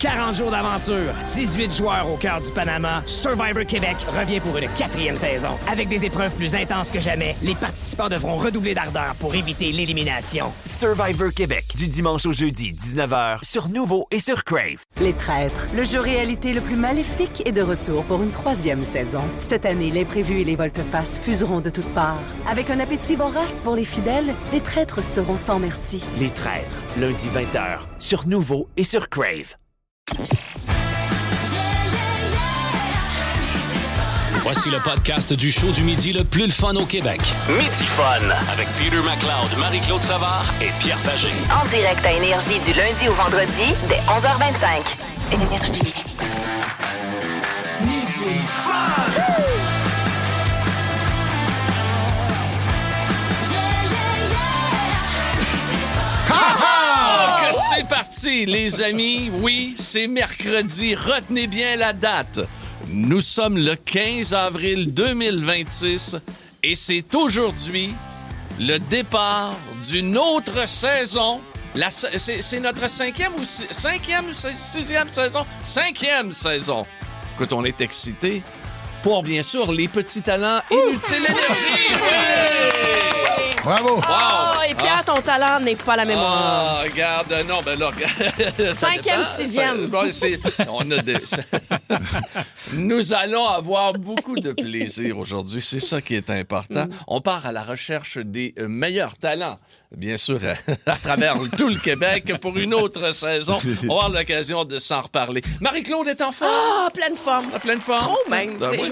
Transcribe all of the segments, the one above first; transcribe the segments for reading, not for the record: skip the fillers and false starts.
40 jours d'aventure, 18 joueurs au cœur du Panama, Survivor Québec revient pour une 4e saison. Avec des épreuves plus intenses que jamais, les participants devront redoubler d'ardeur pour éviter l'élimination. Survivor Québec, du dimanche au jeudi, 19h, sur Nouveau et sur Crave. Les Traîtres, le jeu réalité le plus maléfique est de retour pour une 3e saison. Cette année, l'imprévu et les volte-face fuseront de toutes parts. Avec un appétit vorace pour les fidèles, les traîtres seront sans merci. Les Traîtres, lundi 20h, sur Nouveau et sur Crave. Voici le podcast du show du midi le plus le fun au Québec. Midi Fun avec Peter McLeod, Marie-Claude Savard et Pierre Pagé. En direct à Énergie du lundi au vendredi dès 11h25. Énergie. Midi Fun! C'est parti, les amis. Oui, c'est mercredi. Retenez bien la date. Nous sommes le 15 avril 2026 et c'est aujourd'hui le départ d'une autre saison. C'est notre 5e ou 6e saison? 5e saison. Écoute, on est excités pour, bien sûr, les petits talents inutiles énergie. Oui! Bravo! Wow! Et Pierre, ton talent n'est pas la mémoire. Ah, regarde, non, ben là, regarde. 5e, 6e. Nous allons avoir beaucoup de plaisir aujourd'hui. C'est ça qui est important. On part à la recherche des meilleurs talents. Bien sûr, à travers tout le Québec pour une autre saison. On va avoir l'occasion de s'en reparler. Marie-Claude est en forme? Ah, pleine forme. Pleine forme? Trop même. Ben oui.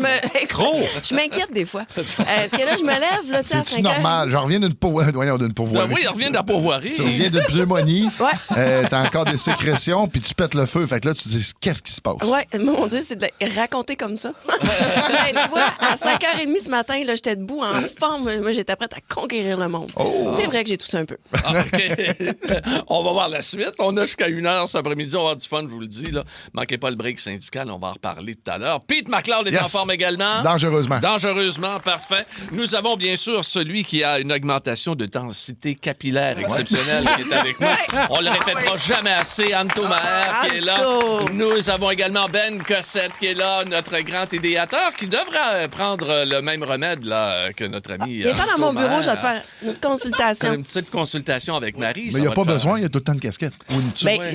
Je m'inquiète des fois. Est-ce que là, je me lève, là, tu sais, à 5 C'est normal. J'en reviens d'une pourvoirie. Oui, il revient de la pourvoirie. Tu reviens d'une pneumonie. Ouais. T'as encore des sécrétions, puis tu pètes le feu. Fait que là, tu te dis, qu'est-ce qui se passe? Ouais, mon Dieu, c'est de raconter comme ça. Ben, tu vois, à 5h30 ce matin, là, j'étais debout en forme. Moi, j'étais prête à conquérir le monde. C'est vrai que j'ai toussé un peu. OK. On va voir la suite. On a jusqu'à 1h cet après-midi. On va avoir du fun, je vous le dis. Là. Manquez pas le break syndical. On va en reparler tout à l'heure. Pete McLeod est en forme également. Dangereusement. Dangereusement, parfait. Nous avons bien sûr celui qui a une augmentation de densité capillaire exceptionnelle qui est avec nous. On le répétera jamais assez. Anto Maher qui est là. Nous avons également Ben Cossette qui est là, notre grand idéateur qui devra prendre le même remède là, que notre ami. Il est temps dans mon bureau, je vais te faire une consultation. Une petite consultation avec Marie. Mais il n'y a pas besoin, il y a tout le temps de casquette.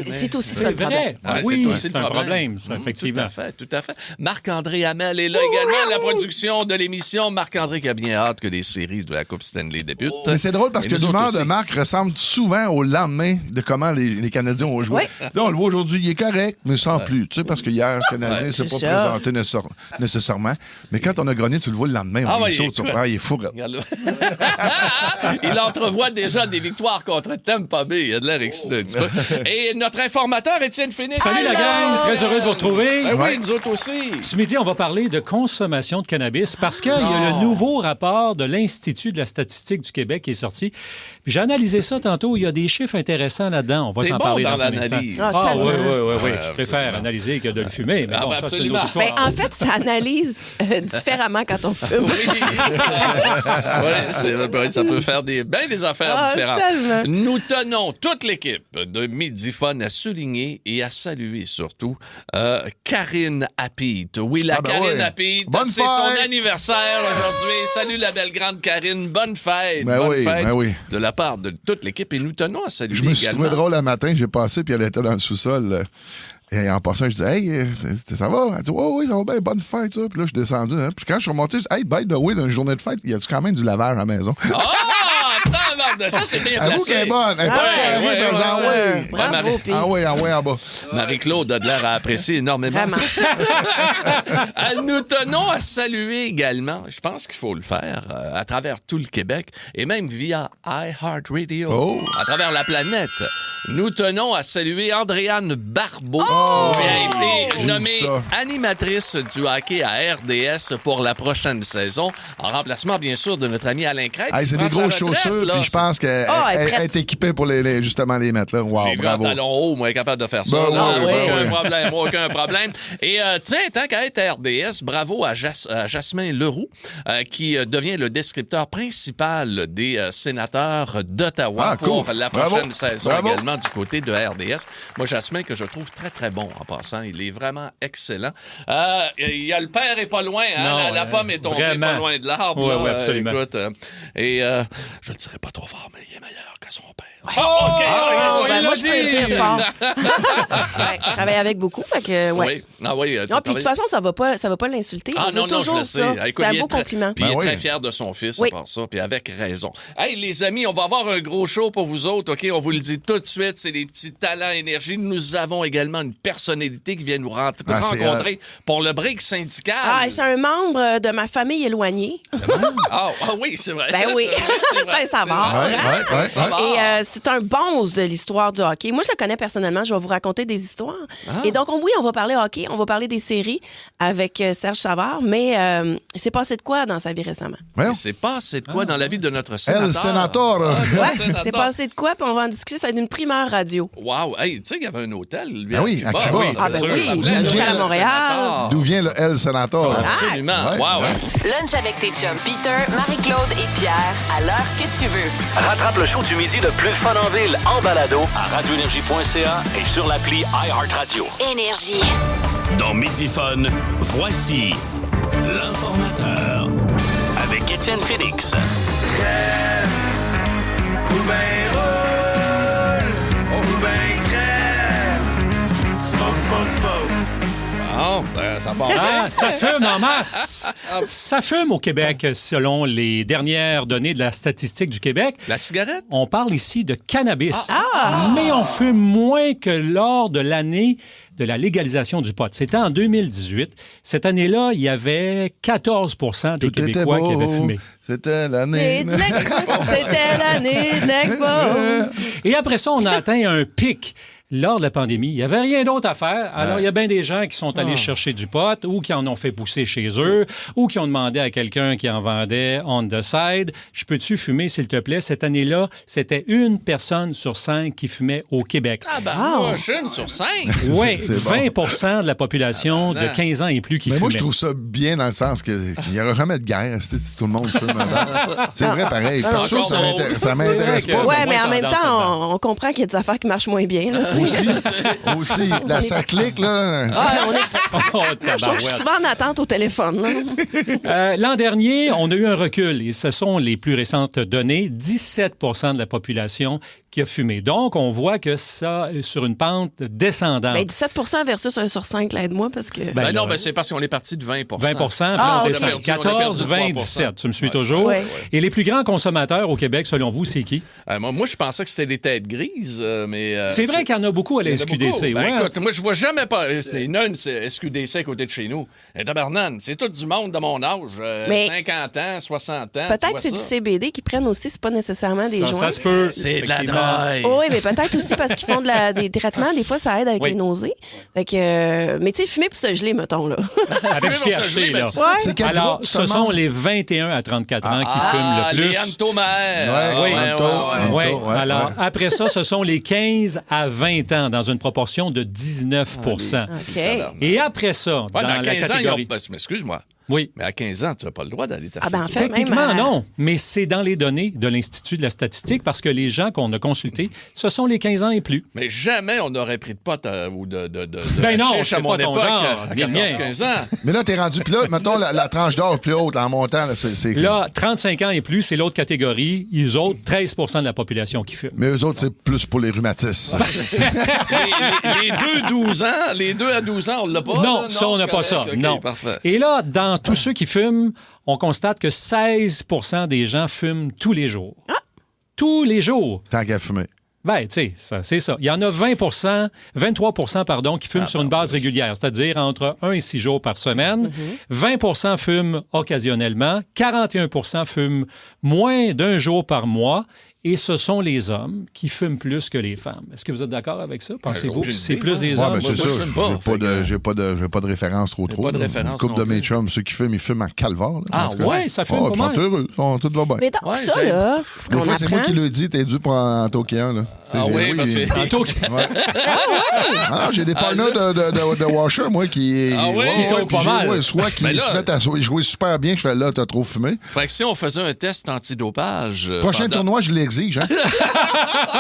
C'est aussi ça le problème. Oui, c'est un problème, ça, effectivement. Tout à fait. Marc-André Hamel est là également à la production de l'émission. Marc-André qui a bien hâte que les séries de la Coupe Stanley débutent. Mais c'est drôle parce Et que nous l'humeur autres de aussi. Marc ressemble souvent au lendemain de comment les Canadiens ont joué. Oui. Là, on le voit aujourd'hui, il est correct, mais sans plus. Tu sais, parce que hier, le Canadien ne s'est pas c'est ça. présenté nécessairement. Mais quand on a gagné, tu le vois le lendemain. Il saute sur il est fou. Regarde là. Il entrevoit déjà des victoires contre Tampa Bay. Il a de l'air excité un petit peu. Et notre informateur, Étienne Phoenix. Salut la gang, très heureux de vous retrouver. Ben oui, nous autres aussi. Ce midi, on va parler de consommation de cannabis parce qu'il y a le nouveau rapport de l'Institut de la statistique du Québec qui est sorti. Puis j'ai analysé ça tantôt. Il y a des chiffres intéressants là-dedans. On va T'es s'en bon parler dans dans un instant. l'analyse. Oui. Je préfère analyser que de le fumer. Mais bon, ça, c'est une autre histoire. Ben, en fait, ça analyse différemment quand on fume. Oui, ça peut faire des affaires différentes. Tellement. Nous tenons toute l'équipe de Midi Fun à souligner et à saluer surtout Karine Apit. Oui, Karine Apit, Bonne c'est fête! son anniversaire aujourd'hui. Salut la belle grande Karine, bonne fête. Ben bonne oui, fête ben oui. de la part de toute l'équipe et nous tenons à saluer Je me suis également. trouvé drôle un matin, j'ai passé, puis elle était dans le sous-sol. Et en passant, je dis, hey, ça va? Elle dit, oui, ça va bien, bonne fête, ça. Puis là, je suis descendu. Hein. Puis quand je suis remonté, je dis, hey, by the way, dans une journée de fête, il y a quand même du lavage à la maison. Ça, c'est bien Avoue placé. qu'elle est bonne. Elle est pas sérieuse. Bravo, Pete. Ah oui, en bas. Marie-Claude a de l'air à apprécier énormément. Nous tenons à saluer également, je pense qu'il faut le faire, à travers tout le Québec et même via iHeartRadio, à travers la planète. Nous tenons à saluer Andréane Barbeau, qui a été nommée animatrice du hockey à RDS pour la prochaine saison, en remplacement, bien sûr, de notre ami Alain Crête. Hey, c'est des grosses chaussures, puis je pense qu'elle est équipée pour justement les mettre là. Wow, bravo. J'ai vu en talons hauts, moi, capable de faire ça. Aucun problème. Et tiens, tant qu'à être à RDS, bravo à Jasmin Leroux, qui devient le descripteur principal des sénateurs d'Ottawa pour la prochaine saison également. également du côté de RDS. Moi, Jasmin, que je trouve très, très bon en passant. Il est vraiment excellent. Il y a le père est pas loin. Hein? Non, la pomme est tombée vraiment. pas loin de l'arbre. Oui, absolument. Écoute, je le dirai pas trop fort, mais il est meilleur que son père. Moi, je peux le dire fort. Ouais, je travaille avec beaucoup, fait que, ouais. Oui. Ah oui, Non, puis de toute façon, ça va pas l'insulter. Ah On dit non, je toujours le sais. ça. Écoute, C'est un beau compliment. Puis il est très fier de son fils, à part ça, puis avec raison. Hey, les amis, on va avoir un gros show pour vous autres, OK? On vous le dit tout de suite, c'est les petits talents énergie. Nous avons également une personnalité qui vient nous rencontrer pour le break syndical. Ah, c'est un membre de ma famille éloignée. Ah oui, c'est vrai. Ben oui, c'est un savard. Ouais. Et c'est un bonze de l'histoire du hockey. Moi, je le connais personnellement. Je vais vous raconter des histoires. Et donc, oui, on va parler hockey. On va parler des séries avec Serge Savard. Mais il s'est passé de quoi dans sa vie récemment? Il s'est passé de quoi dans la vie de notre sénateur? El Sénateur. Ouais, c'est passé de quoi? Puis on va en discuter. Ça va être une primeur radio. Wow. Hey, tu sais qu'il y avait un hôtel, lui, Ben oui, à Cuba. Ah, ben oui, un hôtel à Montréal. D'où vient le El Sénateur? Absolument. Ouais. Wow. Lunch avec tes chums Peter, Marie-Claude et Pierre à l'heure que tu veux. Rattrape le show du midi le plus fun en ville en balado à radioénergie.ca et sur l'appli iHeartRadio. Énergie. Dans Midi Fun, voici l'informateur. Avec Étienne Félix. Ça part Ah, ça fume en masse. Ça fume au Québec, selon les dernières données de la statistique du Québec. La cigarette? On parle ici de cannabis. Mais on fume moins que lors de l'année de la légalisation du pot. C'était en 2018. Cette année-là, il y avait 14 des Québécois qui avaient fumé. C'était l'année. C'était l'année de l'Expo. Et après ça, on a atteint un pic. Lors de la pandémie, il n'y avait rien d'autre à faire. Alors, il y a bien des gens qui sont allés chercher du pot ou qui en ont fait pousser chez eux ou qui ont demandé à quelqu'un qui en vendait on the side, « Je peux-tu fumer, s'il te plaît? » Cette année-là, c'était 1 personne sur 5 qui fumait au Québec. Ah, ben, moi, une sur 5. Oui, C'est 20 de la population de 15 ans et plus qui Mais fumait. moi, je trouve ça bien dans le sens qu'il n'y aura jamais de guerre si tout le monde fume. C'est vrai, pareil. Pour ça m'intéresse pas. Ouais, mais en même temps, on comprend qu'il y a des affaires qui marchent moins bien. Là, Aussi, la cyclique, là. Oh, je trouve que je suis souvent en attente au téléphone. L'an dernier, on a eu un recul et ce sont les plus récentes données. 17 de la population qui a fumé. Donc, on voit que ça, sur une pente descendante. Ben, 17 versus 1 sur 5, là, aide-moi, parce que... Non, c'est parce qu'on est parti de 20 20 puis on descend. 14, 20, 17. Tu me suis toujours? Ouais. Et les plus grands consommateurs au Québec, selon vous, c'est qui? Moi, je pensais que c'était des têtes grises, mais... c'est vrai qu'il y en a beaucoup à la SQDC. Ben, écoute, moi, je vois jamais pas... Il y en a une SQDC à côté de chez nous. Et tabarnane, c'est tout du monde de mon âge. Mais 50 ans, 60 ans. peut-être que c'est du CBD qu'ils prennent aussi, c'est pas nécessairement des joints. Ça se peut. C'est de la effectivement. drogue. Oui, mais peut-être aussi parce qu'ils font des traitements. Des fois, ça aide avec les nausées. Fait que, mais tu sais, fumer pour se geler, mettons, là. Avec du THC, là. C'est quel Alors, groupe, ce sont les 21 à 34 ans qui fument le plus. Les Antomères. Oui. Alors, après ça, ce sont les 15 à 20 ans, dans une proportion de 19 OK. Et après ça, dans à la 15 catégorie... ans, excuse-moi. Oui. Mais à 15 ans, tu n'as pas le droit d'aller t'acheter. Ah ben, en fait, Techniquement, même non. Mais c'est dans les données de l'Institut de la statistique parce que les gens qu'on a consultés, ce sont les 15 ans et plus. Mais jamais on n'aurait pris de pot ou de Ben non, hashish c'est à mon pas ton époque genre, à ni rien. 14-15 ans. Mais là, t'es rendu. Puis là, mettons la tranche d'or plus haute, là, en montant, là, c'est. Là, 35 ans et plus, c'est l'autre catégorie. Ils autres, 13 de la population qui fume. Mais eux autres, c'est plus pour les rhumatismes. les deux à 12 ans, on l'a pas? Non, là? ça, on n'a c'est pas ça. correct. OK, Non. Parfait. Et là, dans tous ceux qui fument, on constate que 16 des gens fument tous les jours. Tous les jours. Tant qu'à fumer. Ben, tu sais, c'est ça. Il y en a 23 qui fument sur une base régulière, c'est-à-dire entre 1 et 6 jours par semaine. 20 fument occasionnellement. 41 fument moins d'1 jour par mois. Et ce sont les hommes qui fument plus que les femmes. Est-ce que vous êtes d'accord avec ça? Pensez-vous que c'est plus des hommes? Ouais, ben, c'est moi, ça. je fume pas. J'ai pas de référence trop. pas de référence Une couple non de mes plus. chums, ceux qui fument, ils fument en calvaire. Là, Ah en tout cas. ouais, ça fume Ils pas sont mal. heureux. Tout va bien. Mais donc, Ouais, ça, j'aime. là, ce Des qu'on fois, c'est moi apprend... qui le dis, t'es dû pour en toquer un, là. Ah oui, parce que... Tantôt, Ouais. Ah, j'ai des partners de washer, moi, qui tombent pas mal. soit qui se mettent à jouer super bien, que je fais là, t'as trop fumé. Fait que si on faisait un test antidopage... Prochain tournoi, je l'exige. Hein?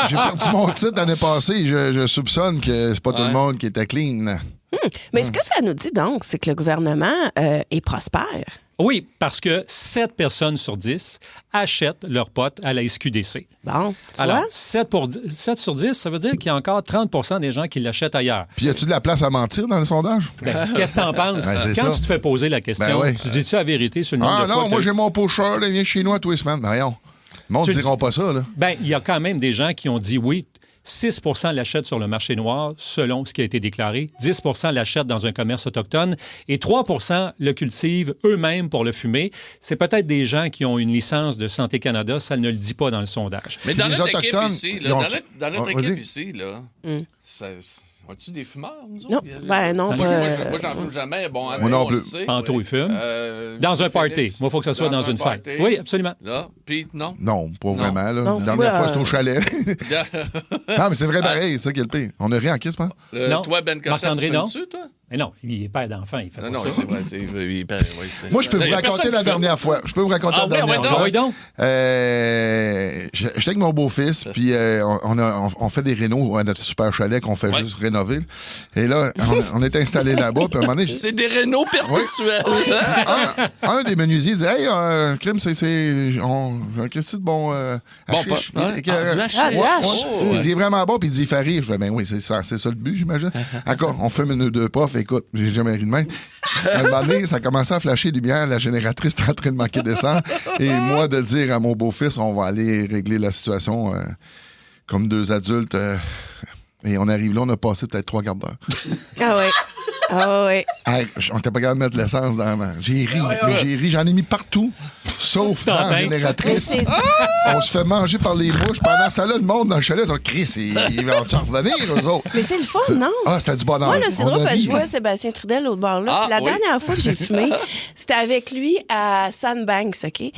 J'ai perdu mon titre l'année passée. Je soupçonne que c'est pas tout le monde qui était clean. Mais ce que ça nous dit donc, c'est que le gouvernement est prospère. oui, parce que 7 personnes sur 10 achètent leur pot à la SQDC. Bon, tu Alors, vois? 7 sur 10, ça veut dire qu'il y a encore 30 des gens qui l'achètent ailleurs. Puis, y a-tu de la place à mentir dans le sondage? Ben, qu'est-ce que t'en penses? Ben, Quand ça. tu te fais poser la question, Ben oui. tu dis-tu la vérité sur le nombre de fois Ah non, que moi, t'as- j'ai mon pusher, il vient chez nous à tous les semaines. Ben, voyons. Le monde ne Tu- diront pas ça, là. Ben, il y a quand même des gens qui ont dit oui. 6 l'achètent sur le marché noir, selon ce qui a été déclaré. 10 l'achètent dans un commerce autochtone. Et 3 le cultivent eux-mêmes pour le fumer. C'est peut-être des gens qui ont une licence de Santé Canada. Ça ne le dit pas dans le sondage. Mais dans Les notre équipe Autochtones, ici, ils là, ont- dans notre Ah, équipe vas-y. ici, là, as-tu des fumeurs, nous autres? Non, ben non. Moi, j'en fume jamais. Bon, Moi non on le plus. sait. Panto, il fume. Dans un Félix, party. Moi, il faut que ça soit dans un une fête. party. Oui, absolument. Là, Pete, non? Non, pas vraiment, là. Non. La dernière Ouais, fois, c'était au chalet. non, mais c'est vrai pareil, c'est ça qui est le pire. On a ri en kiss, pas? Non. Toi, Ben Cossette, Marc-André, tu non. fumes-tu, toi? Mais non, il est père d'enfant, il fait Non, pas non, ça. c'est vrai. Moi, je peux vous Il y a raconter personne la qui fume. dernière fois. Je peux vous raconter Ah la oui, dernière ouais, fois. Oui, donc. J'étais avec mon beau-fils, puis on fait des rénos à notre super chalet qu'on fait juste rénover. Et là, on est installé là-bas, puis à un moment donné, C'est des rénaux perpétuels. un des menuisiers dit Hey, crime, c'est un Christy de bon hashish. pas- ouais. Du hashish. Ah, du hash. Oh, Il dit vraiment bon, puis il dit il fait rire. Je fais ben oui, c'est ça le but, j'imagine. Encore, on fait une ou deux puffs, écoute, j'ai jamais ri de même. À un moment donné, ça a commencé à flasher lumière, la génératrice est en train de manquer d'essence. Et moi, de dire à mon beau-fils, on va aller régler la situation comme deux adultes. Et on arrive là, on a passé peut-être 3 quarts d'heure. Ah ouais. Ah ouais. Hey, on était pas capable de mettre de l'essence dans la... J'ai ri, j'en ai mis partout, sauf dans la Mais génératrice. c'est... On se fait manger par les mouches. Pendant ce temps-là, le monde dans le chalet, donc Chris, ils vont en revenir, eux autres. Mais c'est le fun, non? Ah, c'était du bonheur. Moi, là, c'est On drôle a parce que ri. je vois Sébastien Trudel l'autre bord là. Ah, Puis la oui. dernière fois que j'ai fumé, c'était avec lui à Sandbanks, OK? Il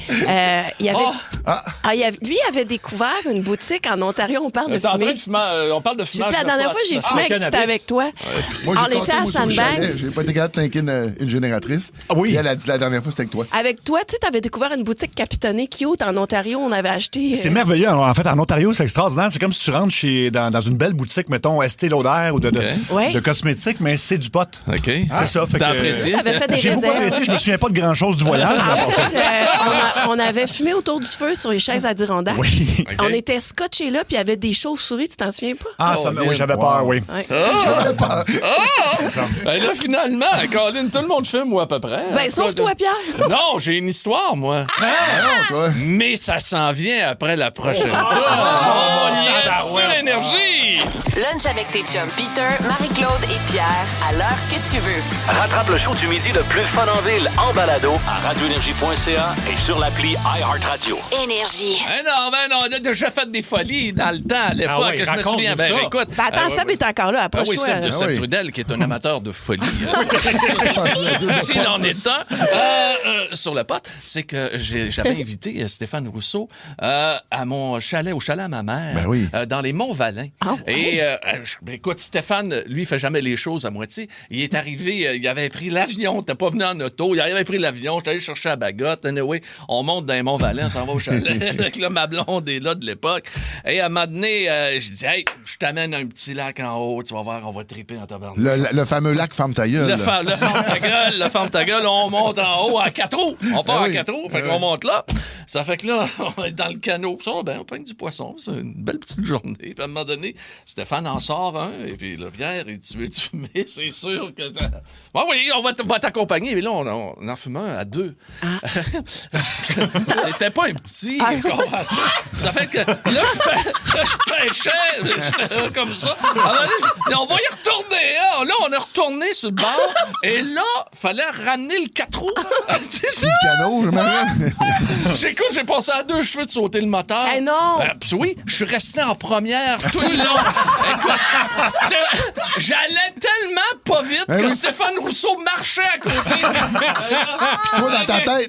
y avait... lui, il avait découvert une boutique en Ontario. On parle de T'es en train fumer. de fumer, on parle de J'ai fumage. dit la dernière fois que j'ai fumé, c'était cannabis. avec toi. Moi, j'ai On compté, était à moi, sur le chalet. Sandbanks. J'ai pas été capable de tanker une génératrice. Ah oui. Et elle a dit la dernière fois, c'était avec toi. Avec toi, tu sais, t'avais découvert une boutique capitonnée cute en Ontario. On avait acheté... C'est merveilleux. En fait, en Ontario, c'est extraordinaire. C'est comme si tu rentres dans une belle boutique, mettons, Estée Lauder ou Ouais. de cosmétiques, mais c'est du pot. OK. C'est ça. Fait T'as que- apprécié? T'avais fait des J'ai beaucoup réserves. apprécié. Je me souviens pas de grand-chose du voyage. En fait, on avait fumé autour du feu sur les chaises Adirondack. Oui. OK. On était scotchés là, puis il y avait des chauves-souris, tu t'en souviens pas? Ah, oui, j'avais peur, oui. Ouais. Ben là, finalement, Colin, tout le monde fume, ou à peu près. Ben, sauf toi, Pierre. Non, j'ai une histoire, moi. Non, toi. Mais ça s'en vient après la prochaine tour. Yes, sur l'énergie. Lunch avec tes chums Peter, Marie-Claude et Pierre à l'heure que tu veux. Rattrape le show du midi le plus fun en ville en balado à radioénergie.ca et sur l'appli iHeartRadio. Énergie. Ben non, on a déjà fait des folies dans le temps, à l'époque. Ah ouais, je me raconte-nous souviens. Ben, ça. écoute. Ben, attends, Seb est encore là. Ah oui, Approche-toi. Seb de là. Seb oui. Trudel, qui est un amateur de folie. S'il en est un. Sur le pot, c'est que j'avais invité Stéphane Rousseau à mon chalet, au chalet à ma mère, Ben oui. dans les Monts-Valin. Ah, Et ben, écoute, Stéphane, lui, fait jamais les choses à moitié. Il est arrivé, il avait pris l'avion, t'es pas venu en auto, il avait pris l'avion, j'étais allé chercher la bagotte. Anyway, on monte dans les Monts-Valin, on s'en va au chalet. Avec là, ma blonde est là de l'époque. Et à un moment donné, je dis, hey, je t'amène un petit lac en haut, tu vas voir, on va triper en tabarnak. Le fameux lac Ferme ta gueule. Le ferme ta gueule, on monte en haut à 4 roues. On part à 4 roues, fait qu'on monte là. Ça fait que là, on est dans le canot. Ça, ben, on pogne du poisson. C'est une belle petite journée. Puis à un moment donné, Stéphane en sort un. Et puis là, Pierre, tu veux-tu fumer? C'est sûr que... Bon, oui, on va t'accompagner. Mais là, on en fume un à 2. C'était pas un petit, comprends-tu? Ça fait que là, je pêchais comme ça. Alors, on va y retourner. Hein? Là, on est retourné sur le bord. Et là, fallait ramener le 4 roues. C'est ça? Le canot, je m'arrête. Écoute, j'ai passé à 2 cheveux de sauter le moteur. Eh non! Puis oui, je suis resté en première tout le long. Écoute, j'allais tellement pas vite Eh que oui. Stéphane Rousseau marchait à côté. Toi,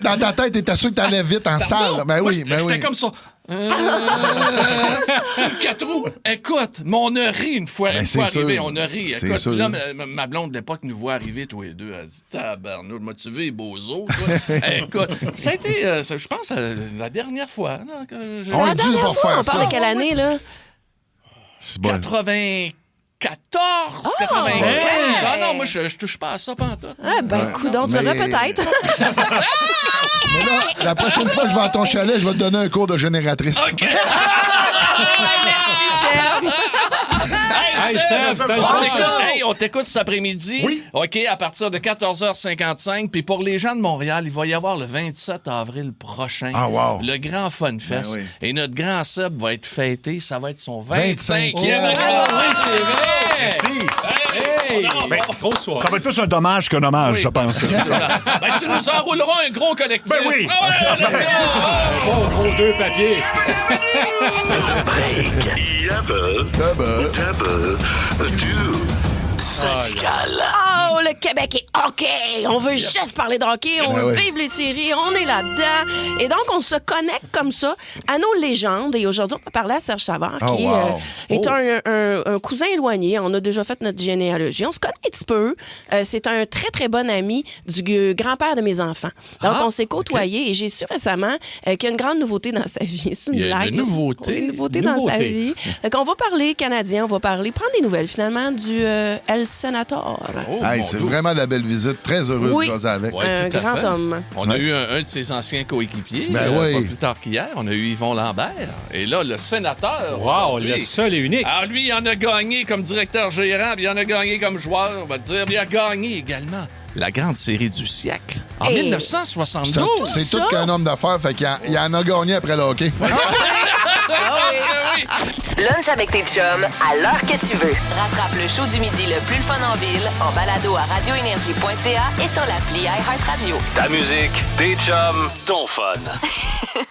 dans ta tête, t'étais sûr que t'allais vite en salle. Ben Moi, oui, ben j'étais oui. comme ça. Sur le 4 roues. Écoute, mais on a ri une fois arrivé. On a ri. Écoute, là, ma blonde de l'époque nous voit arriver tous les deux. Elle dit, tabarnouche, m'as-tu vu les beaux-os, toi? Écoute, ça a été, je pense, la dernière fois. Non, c'est la dernière fois. On parle de quelle année, là? 94, 95. Ah non, moi, je touche pas à ça pantoute. Ah, ben, coudonc, tu aurais peut-être. Mais là, la prochaine fois que je vais à ton chalet, je vais te donner un cours de génératrice. OK. Merci, Serge. Hey, Serge, on t'écoute cet après-midi. Oui. OK, à partir de 14h55. Puis pour les gens de Montréal, il va y avoir le 27 avril prochain. Ah, wow. Le Grand Fun Fest. Ben oui. Et notre grand Seb va être fêté. Ça va être son 25e Oui, c'est vrai! Merci. Hey! Grosse soirée. Ça va être plus un dommage qu'un hommage, je pense. Ben, tu nous enrouleras un gros collectif. Ben oui. Ah ouais, let's go! Bon, gros 2 papiers. Syndical. Oh, le Québec est hockey! On veut juste parler de hockey, on veut vivre les séries, on est là-dedans. Et donc, on se connecte comme ça à nos légendes. Et aujourd'hui, on va parler à Serge Savard, qui est un cousin éloigné. On a déjà fait notre généalogie. On se connaît un petit peu. C'est un très, très bon ami du grand-père de mes enfants. Donc, on s'est côtoyés et j'ai su récemment qu'il y a une grande nouveauté dans sa vie. C'est une blague. Une nouveauté. Une nouveauté dans sa vie. Donc, on va parler canadien, on va prendre des nouvelles, finalement, du El Senator. Hey, c'est vraiment de la belle visite. Très heureux de jaser avec. Ouais, un tout à grand fait. homme. On a eu un de ses anciens coéquipiers, Ben pas plus tard qu'hier. On a eu Yvon Lambert. Et là, le sénateur. Wow, aujourd'hui. le seul et unique. Alors, lui, il en a gagné comme directeur gérant, puis il en a gagné comme joueur, on va te dire. Puis il a gagné également la grande série du siècle en 1972. C'est tout qu'un homme d'affaires, fait qu'il en a gagné après le hockey. Lunch avec tes chums à l'heure que tu veux. Rattrape le show du midi le plus le fun en ville en balado à radioénergie.ca et sur l'appli iHeartRadio. Ta musique, tes chums, ton fun.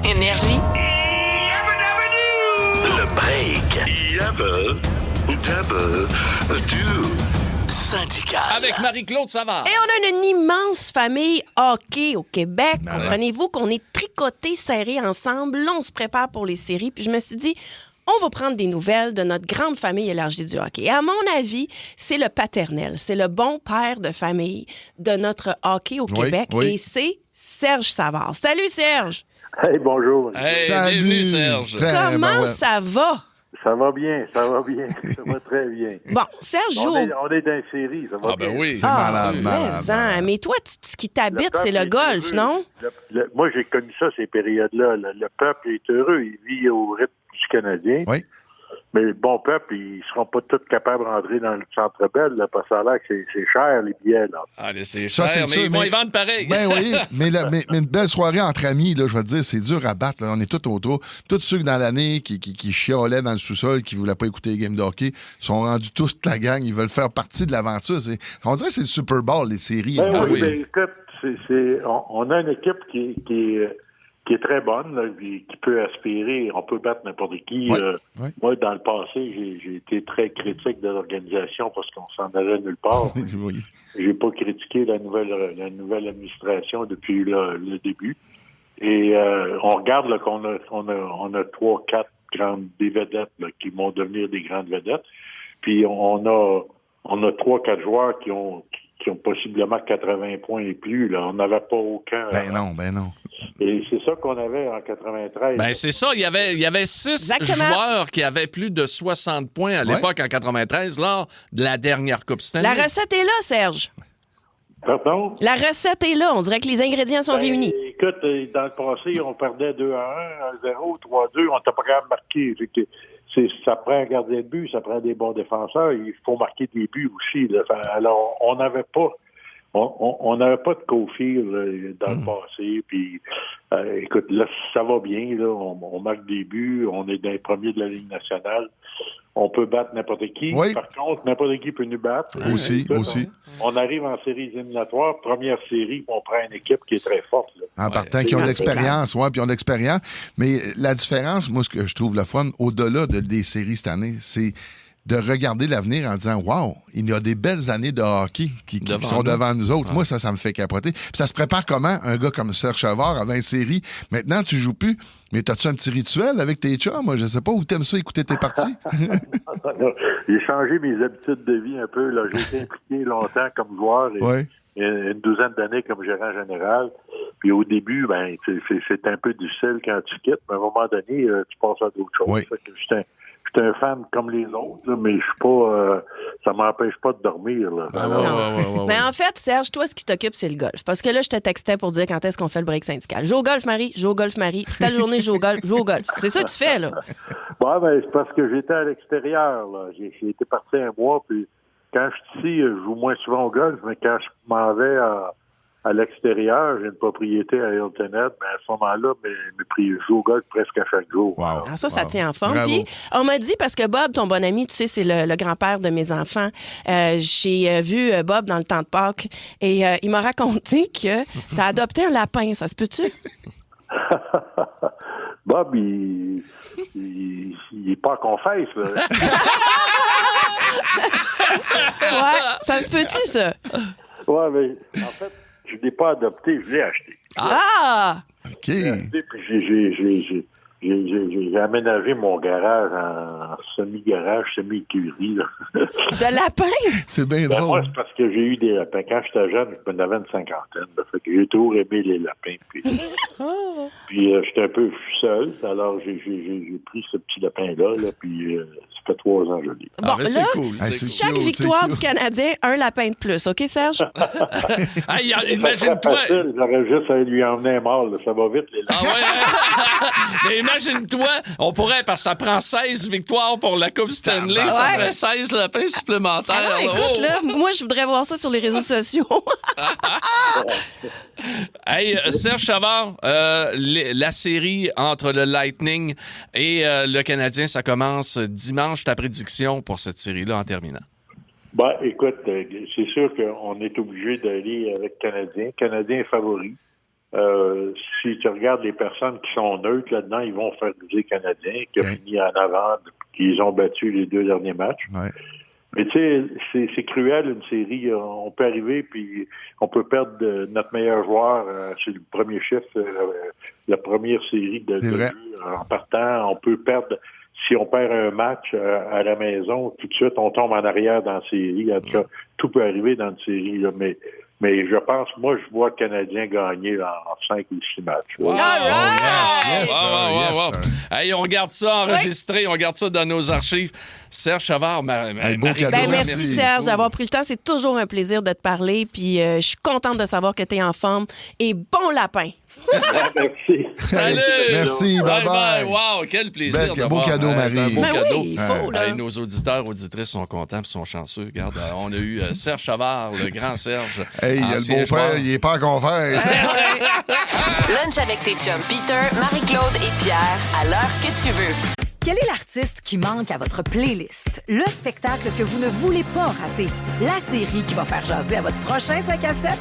Énergie. Le break. Syndical. Avec Marie-Claude Savard. Et on a une immense famille hockey au Québec. Comprenez-vous qu'on est tricotés, serrés ensemble. Là, on se prépare pour les séries. Puis je me suis dit, on va prendre des nouvelles de notre grande famille élargie du hockey. Et à mon avis, c'est le paternel. C'est le bon père de famille de notre hockey au Québec. Oui. Et c'est Serge Savard. Salut, Serge! Hey, bonjour. Hey, Salut. bienvenue, Serge. Comment ça va? Ça va bien. Ça va très bien. Bon, Serge joue... On est dans une série, ça va bien. Ben oui. C'est malade. Mais toi, ce qui t'habite, c'est le golf, non? Moi, j'ai connu ça, ces périodes-là. Le peuple est heureux. Il vit au rythme du Canadien. Oui. Mais le bon peuple, ils seront pas tous capables de rentrer dans le Centre Bell, là, parce que ça a l'air que c'est cher, les billets, là. Ah, c'est Ça, cher, c'est mais sûr, ils vont y vendre pareil. Ben oui, mais une belle soirée entre amis, là, je vais te dire, c'est dur à battre. Là. On est tous autour. Tous ceux que dans l'année qui chiolaient dans le sous-sol, qui ne voulaient pas écouter les games de hockey, sont rendus tous toute la gang. Ils veulent faire partie de l'aventure. On dirait que c'est le Super Bowl, les séries. Ben oui, ben écoute, on a une équipe qui est très bonne, là, qui peut aspirer, on peut battre n'importe qui. Oui. Moi, dans le passé, j'ai été très critique de l'organisation parce qu'on s'en allait nulle part. Oui. J'ai pas critiqué la nouvelle administration depuis le début. Et on regarde là, qu'on a 3-4 des vedettes là, qui vont devenir des grandes vedettes. Puis on a 3-4 joueurs qui ont possiblement 80 points et plus. Là. On n'avait pas aucun. Ben non. Et c'est ça qu'on avait en 93. Ben c'est ça, il y avait 6 joueurs qui avaient plus de 60 points à l'époque en 93 lors de la dernière Coupe Stanley. La recette est là, Serge. Pardon? La recette est là. On dirait que les ingrédients sont réunis. Écoute, dans le passé, on perdait 2-1, 1-0, 3-2. On n'était pas capable de marquer. Ça prend un gardien de but, ça prend des bons défenseurs. Il faut marquer des buts aussi. Là. Alors, on n'avait pas de co-fil dans le passé. Puis, écoute, là, ça va bien. Là. On marque des buts. On est dans les premiers de la Ligue nationale. On peut battre n'importe qui. Oui. Par contre, n'importe qui peut nous battre. Aussi. On arrive en séries éliminatoires, première série, on prend une équipe qui est très forte. Là. En partant, qui ont de l'expérience, puis ils ont de l'expérience. Mais la différence, moi, ce que je trouve le fun, au-delà des séries cette année, c'est de regarder l'avenir en disant « Wow, il y a des belles années de hockey qui sont devant nous autres. » Moi, ça me fait capoter. Puis ça se prépare comment, un gars comme Serge Savard, avant une série? Maintenant, tu joues plus. Mais t'as-tu un petit rituel avec tes chums? Moi, je sais pas où t'aimes ça, écouter tes parties? J'ai changé mes habitudes de vie un peu. Là. J'ai été impliqué longtemps comme joueur et une douzaine d'années comme gérant général. Puis au début, ben c'est un peu difficile quand tu quittes, mais à un moment donné, tu passes à d'autres choses. Oui. J'étais un fan comme les autres, là, mais je suis pas. Ça m'empêche pas de dormir. Là. Mais en fait, Serge, toi, ce qui t'occupe, c'est le golf. Parce que là, je te textais pour dire quand est-ce qu'on fait le break syndical. Joue au golf, Marie. Joue au golf, Marie. Telle journée, joue au golf. Joue au golf. C'est ça que tu fais, là. Bon, ben, c'est parce que j'étais à l'extérieur. Là. J'ai été parti un mois, puis quand je suis ici, je joue moins souvent au golf, mais quand je m'en vais à l'extérieur, j'ai une propriété à Hilton Head, mais à ce moment-là, je joue au golf presque à chaque jour. Wow. Alors ça tient en forme. Bravo. Puis, on m'a dit, parce que Bob, ton bon ami, tu sais, c'est le grand-père de mes enfants, j'ai vu Bob dans le temps de Pâques et il m'a raconté que tu as adopté un lapin. Ça se peut-tu? Bob, il est pas confesse, là. Ouais, ça se peut-tu, ça? Ouais, mais en fait, je l'ai pas adopté, je l'ai acheté. Ah! OK. Puis j'ai aménagé mon garage en semi-garage, semi-écurie. De lapin? C'est bien Ben, drôle. moi, c'est parce que j'ai eu des lapins. Quand j'étais jeune, je avais une cinquantaine. Là, fait que j'ai toujours aimé les lapins. Puis j'étais un peu seul. Alors, j'ai pris ce petit lapin-là. Là, puis ça fait 3 ans que je l'ai. Bon, c'est là, cool. C'est chaque cool. victoire du Canadien, un lapin de plus. OK, Serge? Hey, imagine-toi. J'aurais juste à lui emmener un mâle. Ça va vite, les lapins. Ah ouais, mais imagine-toi, on pourrait, parce que ça prend 16 victoires pour la Coupe Stanley, ça fait 16 lapins supplémentaires. Alors, écoute, là, moi, je voudrais voir ça sur les réseaux sociaux. Hey, Serge Savard, la série entre le Lightning et le Canadien, ça commence dimanche. Ta prédiction pour cette série-là en terminant? Ben, écoute, c'est sûr qu'on est obligé d'aller avec Canadien. Canadien est favori. Si tu regardes les personnes qui sont neutres là-dedans, ils vont favoriser Canadien, qui a fini en avant, qu'ils ont battu les 2 derniers matchs. Ouais. Mais tu sais, c'est cruel, une série. On peut arriver, puis on peut perdre notre meilleur joueur sur le premier chiffre, la première série de jeu en partant. On peut perdre, si on perd un match à la maison, tout de suite, on tombe en arrière dans la série. En tout cas, tout peut arriver dans une série, là, mais je pense, moi, je vois le Canadien gagner en 5 ou 6 matchs. Wow. Yes, Wow. Hey, on garde ça enregistré, on garde ça dans nos archives. Serge Savard, beau cadeau. Merci Serge d'avoir pris le temps. C'est toujours un plaisir de te parler. Puis je suis contente de savoir que tu es en forme. Et bon lapin! Merci. Salut! Merci, bye-bye. Wow, quel plaisir Beau d'avoir cadeau, Marie. un beau Ben cadeau. oui, il faut, là. Hey, nos auditeurs, auditrices sont contents et sont chanceux. Regarde, on a eu Serge Savard, le grand Serge. Hey, ancien le beau-père, joueur. il est pas en confesse. Lunch avec tes chums Peter, Marie-Claude et Pierre, à l'heure que tu veux. Quel est l'artiste qui manque à votre playlist? Le spectacle que vous ne voulez pas rater? La série qui va faire jaser à votre prochain 5 à 7?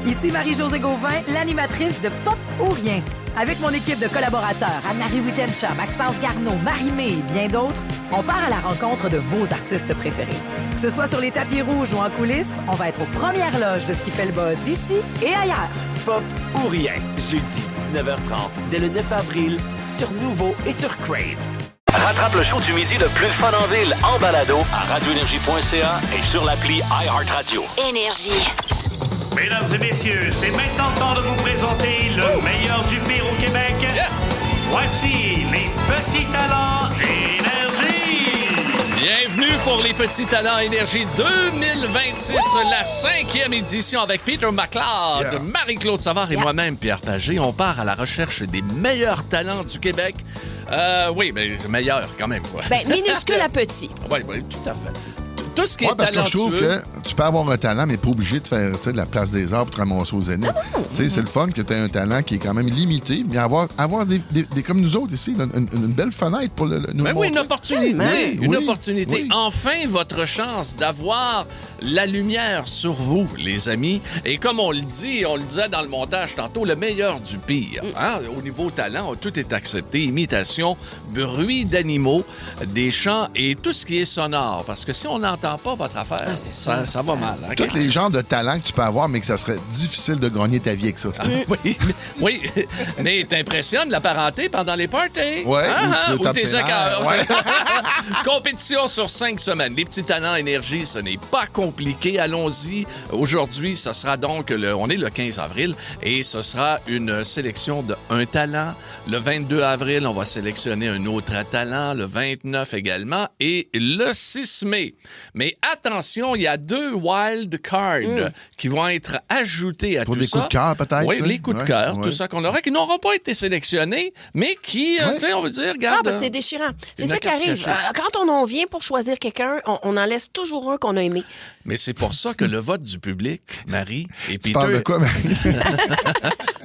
Ici Marie-Josée Gauvin, l'animatrice de Pop ou Rien. Avec mon équipe de collaborateurs, Anne-Marie Wittencha, Maxence Garneau, Marie-Mé et bien d'autres, on part à la rencontre de vos artistes préférés. Que ce soit sur les tapis rouges ou en coulisses, on va être aux premières loges de ce qui fait le buzz ici et ailleurs. Pop ou rien, jeudi 19h30, dès le 9 avril, sur Nouveau et sur Crave. Rattrape le show du midi le plus fun en ville en balado à radioénergie.ca et sur l'appli iHeartRadio. Énergie. Mesdames et messieurs, c'est maintenant le temps de vous présenter le meilleur du pire au Québec. Voici les petits talents Énergie. Bienvenue pour les petits talents Énergie 2026, la 5e édition avec Peter McLeod, Marie-Claude Savard et moi-même, Pierre Pagé. On part à la recherche des meilleurs talents du Québec. Oui, mais meilleurs quand même. Quoi. Ben, minuscule à petit. Oui, tout à fait. Tout ce qui est parce que je trouve talentueux. que tu peux avoir un talent, mais pas obligé de faire de la place des arts pour te ramasser aux Zénith. C'est le fun que tu aies un talent qui est quand même limité, mais avoir des comme nous autres ici, une belle fenêtre pour nous Ben oui, une opportunité. Oui, Une opportunité. oui. Enfin, votre chance d'avoir la lumière sur vous, les amis. Et comme on le disait dans le montage tantôt, le meilleur du pire. Hein? Au niveau talent, tout est accepté. Imitation, bruit d'animaux, des chants et tout ce qui est sonore. Parce que si on n'entend pas votre affaire, ça va mal. Hein? Tous les genres de talents que tu peux avoir, mais que ça serait difficile de gagner ta vie avec ça. Oui, mais t'impressionnes la parenté pendant les parties. Oui, ou tes écarts. Ouais. Compétition sur 5 semaines. Les petits talents énergie, ce n'est pas compliqué. Allons-y. Aujourd'hui, ce sera donc, on est le 15 avril, et ce sera une sélection de un talent. Le 22 avril, on va sélectionner un autre talent. Le 29 également. Et le 6 mai. Mais attention, il y a 2 wild cards qui vont être ajoutés à pour tout ça. Pour des coups de cœur, peut-être? Oui, les coups de cœur, tout ça qu'on aura, qui n'auront pas été sélectionnés, mais qui, tu sais, on veut dire, regarde... c'est déchirant. C'est ça qui arrive. Quand on en vient pour choisir quelqu'un, on en laisse toujours un qu'on a aimé. Mais c'est pour ça que le vote du public, Marie et Peter... Tu parles de quoi, Marie?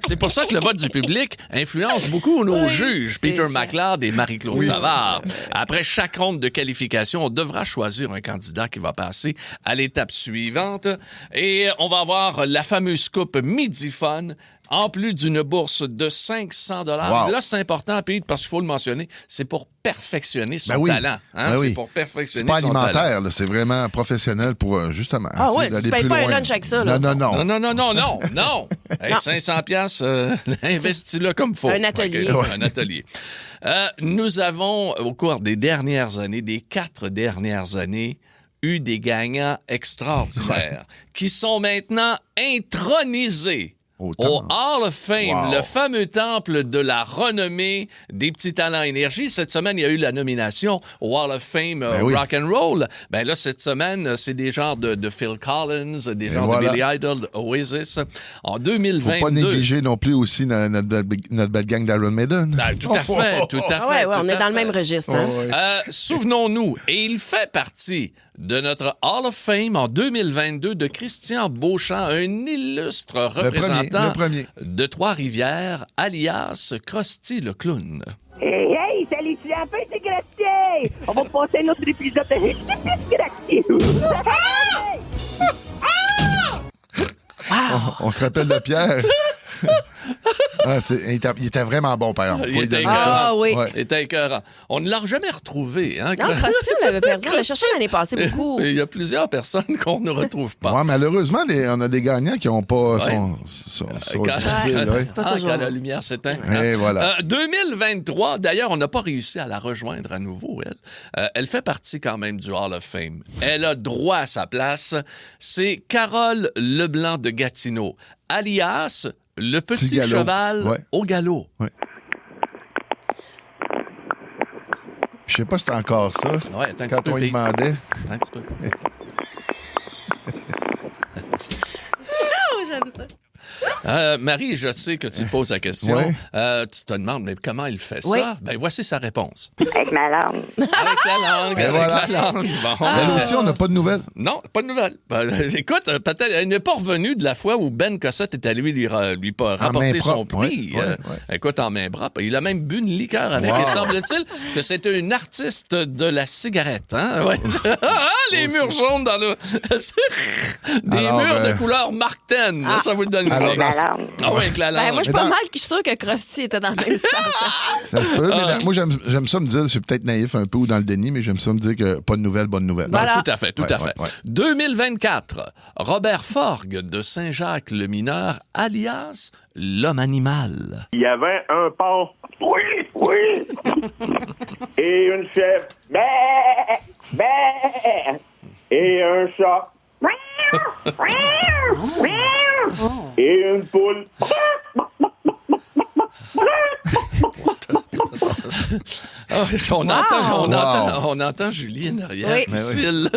C'est pour ça que le vote du public influence beaucoup nos juges, Peter McLeod et Marie-Claude Savard. Après chaque ronde de qualification, on devra choisir un candidat qui va passer à l'étape suivante. Et on va avoir la fameuse coupe Midi Fun, en plus d'une bourse de 500 $. Wow. Là, c'est important, Pete, parce qu'il faut le mentionner, c'est pour perfectionner son talent. Hein? C'est pour perfectionner son talent. C'est pas alimentaire, là, c'est vraiment professionnel pour, justement... Ah oui, tu ne payes pas un lunch avec ça. Là. Non. Hey, 500$, investis-le comme il faut. Un atelier. Okay. Un atelier. Nous avons, au cours des dernières années, des 4 dernières années, eu des gagnants extraordinaires qui sont maintenant intronisés au Hall of Fame, le fameux temple de la renommée des petits talents énergie. Cette semaine, il y a eu la nomination au Hall of Fame Rock and Roll. Ben là, cette semaine, c'est des genres de Phil Collins, des genres de Billy Idol, Oasis. En 2022... Faut pas négliger non plus aussi notre belle gang d'Iron Maiden. Ben, tout à fait. Ouais, on est dans le même registre. Hein? Souvenons-nous, et il fait partie de notre Hall of Fame en 2022 de Christian Beauchamp, un illustre représentant de Trois-Rivières, alias Krusty le clown. Hey, salut, tu un peu, c'est Krusty! On va passer un autre épisode de On se rappelle de Pierre. Il était vraiment bon, par exemple. Il était écœurant. Il était écœurant. On ne l'a jamais retrouvé. Hein? Non, Krusty, on l'avait perdu. On l'a cherché l'année passée beaucoup. Il y a plusieurs personnes qu'on ne retrouve pas. Ouais, malheureusement, on a des gagnants qui n'ont pas son difficile. C'est pas toujours. Quand la lumière s'éteint. Et voilà. 2023, d'ailleurs, on n'a pas réussi à la rejoindre à nouveau, elle. Elle fait partie quand même du Hall of Fame. Elle a droit à sa place. C'est Carole Leblanc de Gatineau, alias le petit cheval au galop. Ouais. Je sais pas si c'est encore ça. Ouais, attends un quand petit on peu, lui demandait. Un petit peu. J'aime ça. Marie, je sais que tu te poses la question. Tu te demandes, mais comment il fait ça? Ben, voici sa réponse. Avec ma langue. Avec la langue, la langue. Bon. Elle aussi, on n'a pas de nouvelles. Non, pas de nouvelles. Écoute, peut-être, elle n'est pas revenue de la fois où Ben Cossette est allé lui rapporter son prix. Écoute, en main propre. Il a même bu une liqueur avec. Et semble-t-il que c'était une artiste de la cigarette. Hein? Ouais. Les murs jaunes dans le... Des murs de couleur Marten. Ça vous donne une idée. Avec la langue. Moi, je suis pas mal sûre que Krusty était dans le même sens. Ça se peut, mais moi, j'aime ça me dire, c'est peut-être naïf un peu ou dans le déni, mais j'aime ça me dire que pas de nouvelles, bonne nouvelle. Voilà. Tout à fait. 2024, Robert Forgue de Saint-Jacques-le-Mineur, alias l'homme animal. Il y avait un porc. Oui. Et une chèvre. Et un chat. Et une poule. On entend Julie en arrière. Facile.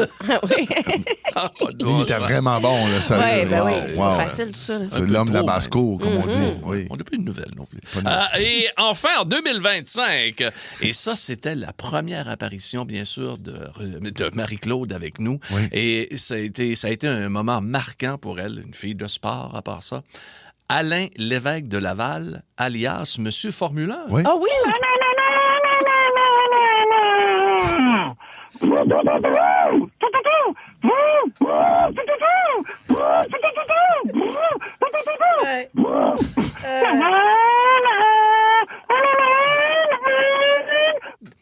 Il était vraiment bon, là. Ça, c'est pas facile, tout ça. C'est l'homme de la basse-cour, comme on dit. Oui. On n'a plus de nouvelles non plus. Et enfin, en 2025, et ça, c'était la première apparition, bien sûr, de Marie-Claude avec nous. Oui. Et ça a été un moment marquant pour elle, une fille de sport, à part ça. Alain Lévesque de Laval, alias Monsieur Formuleur. Oui. Ah oui!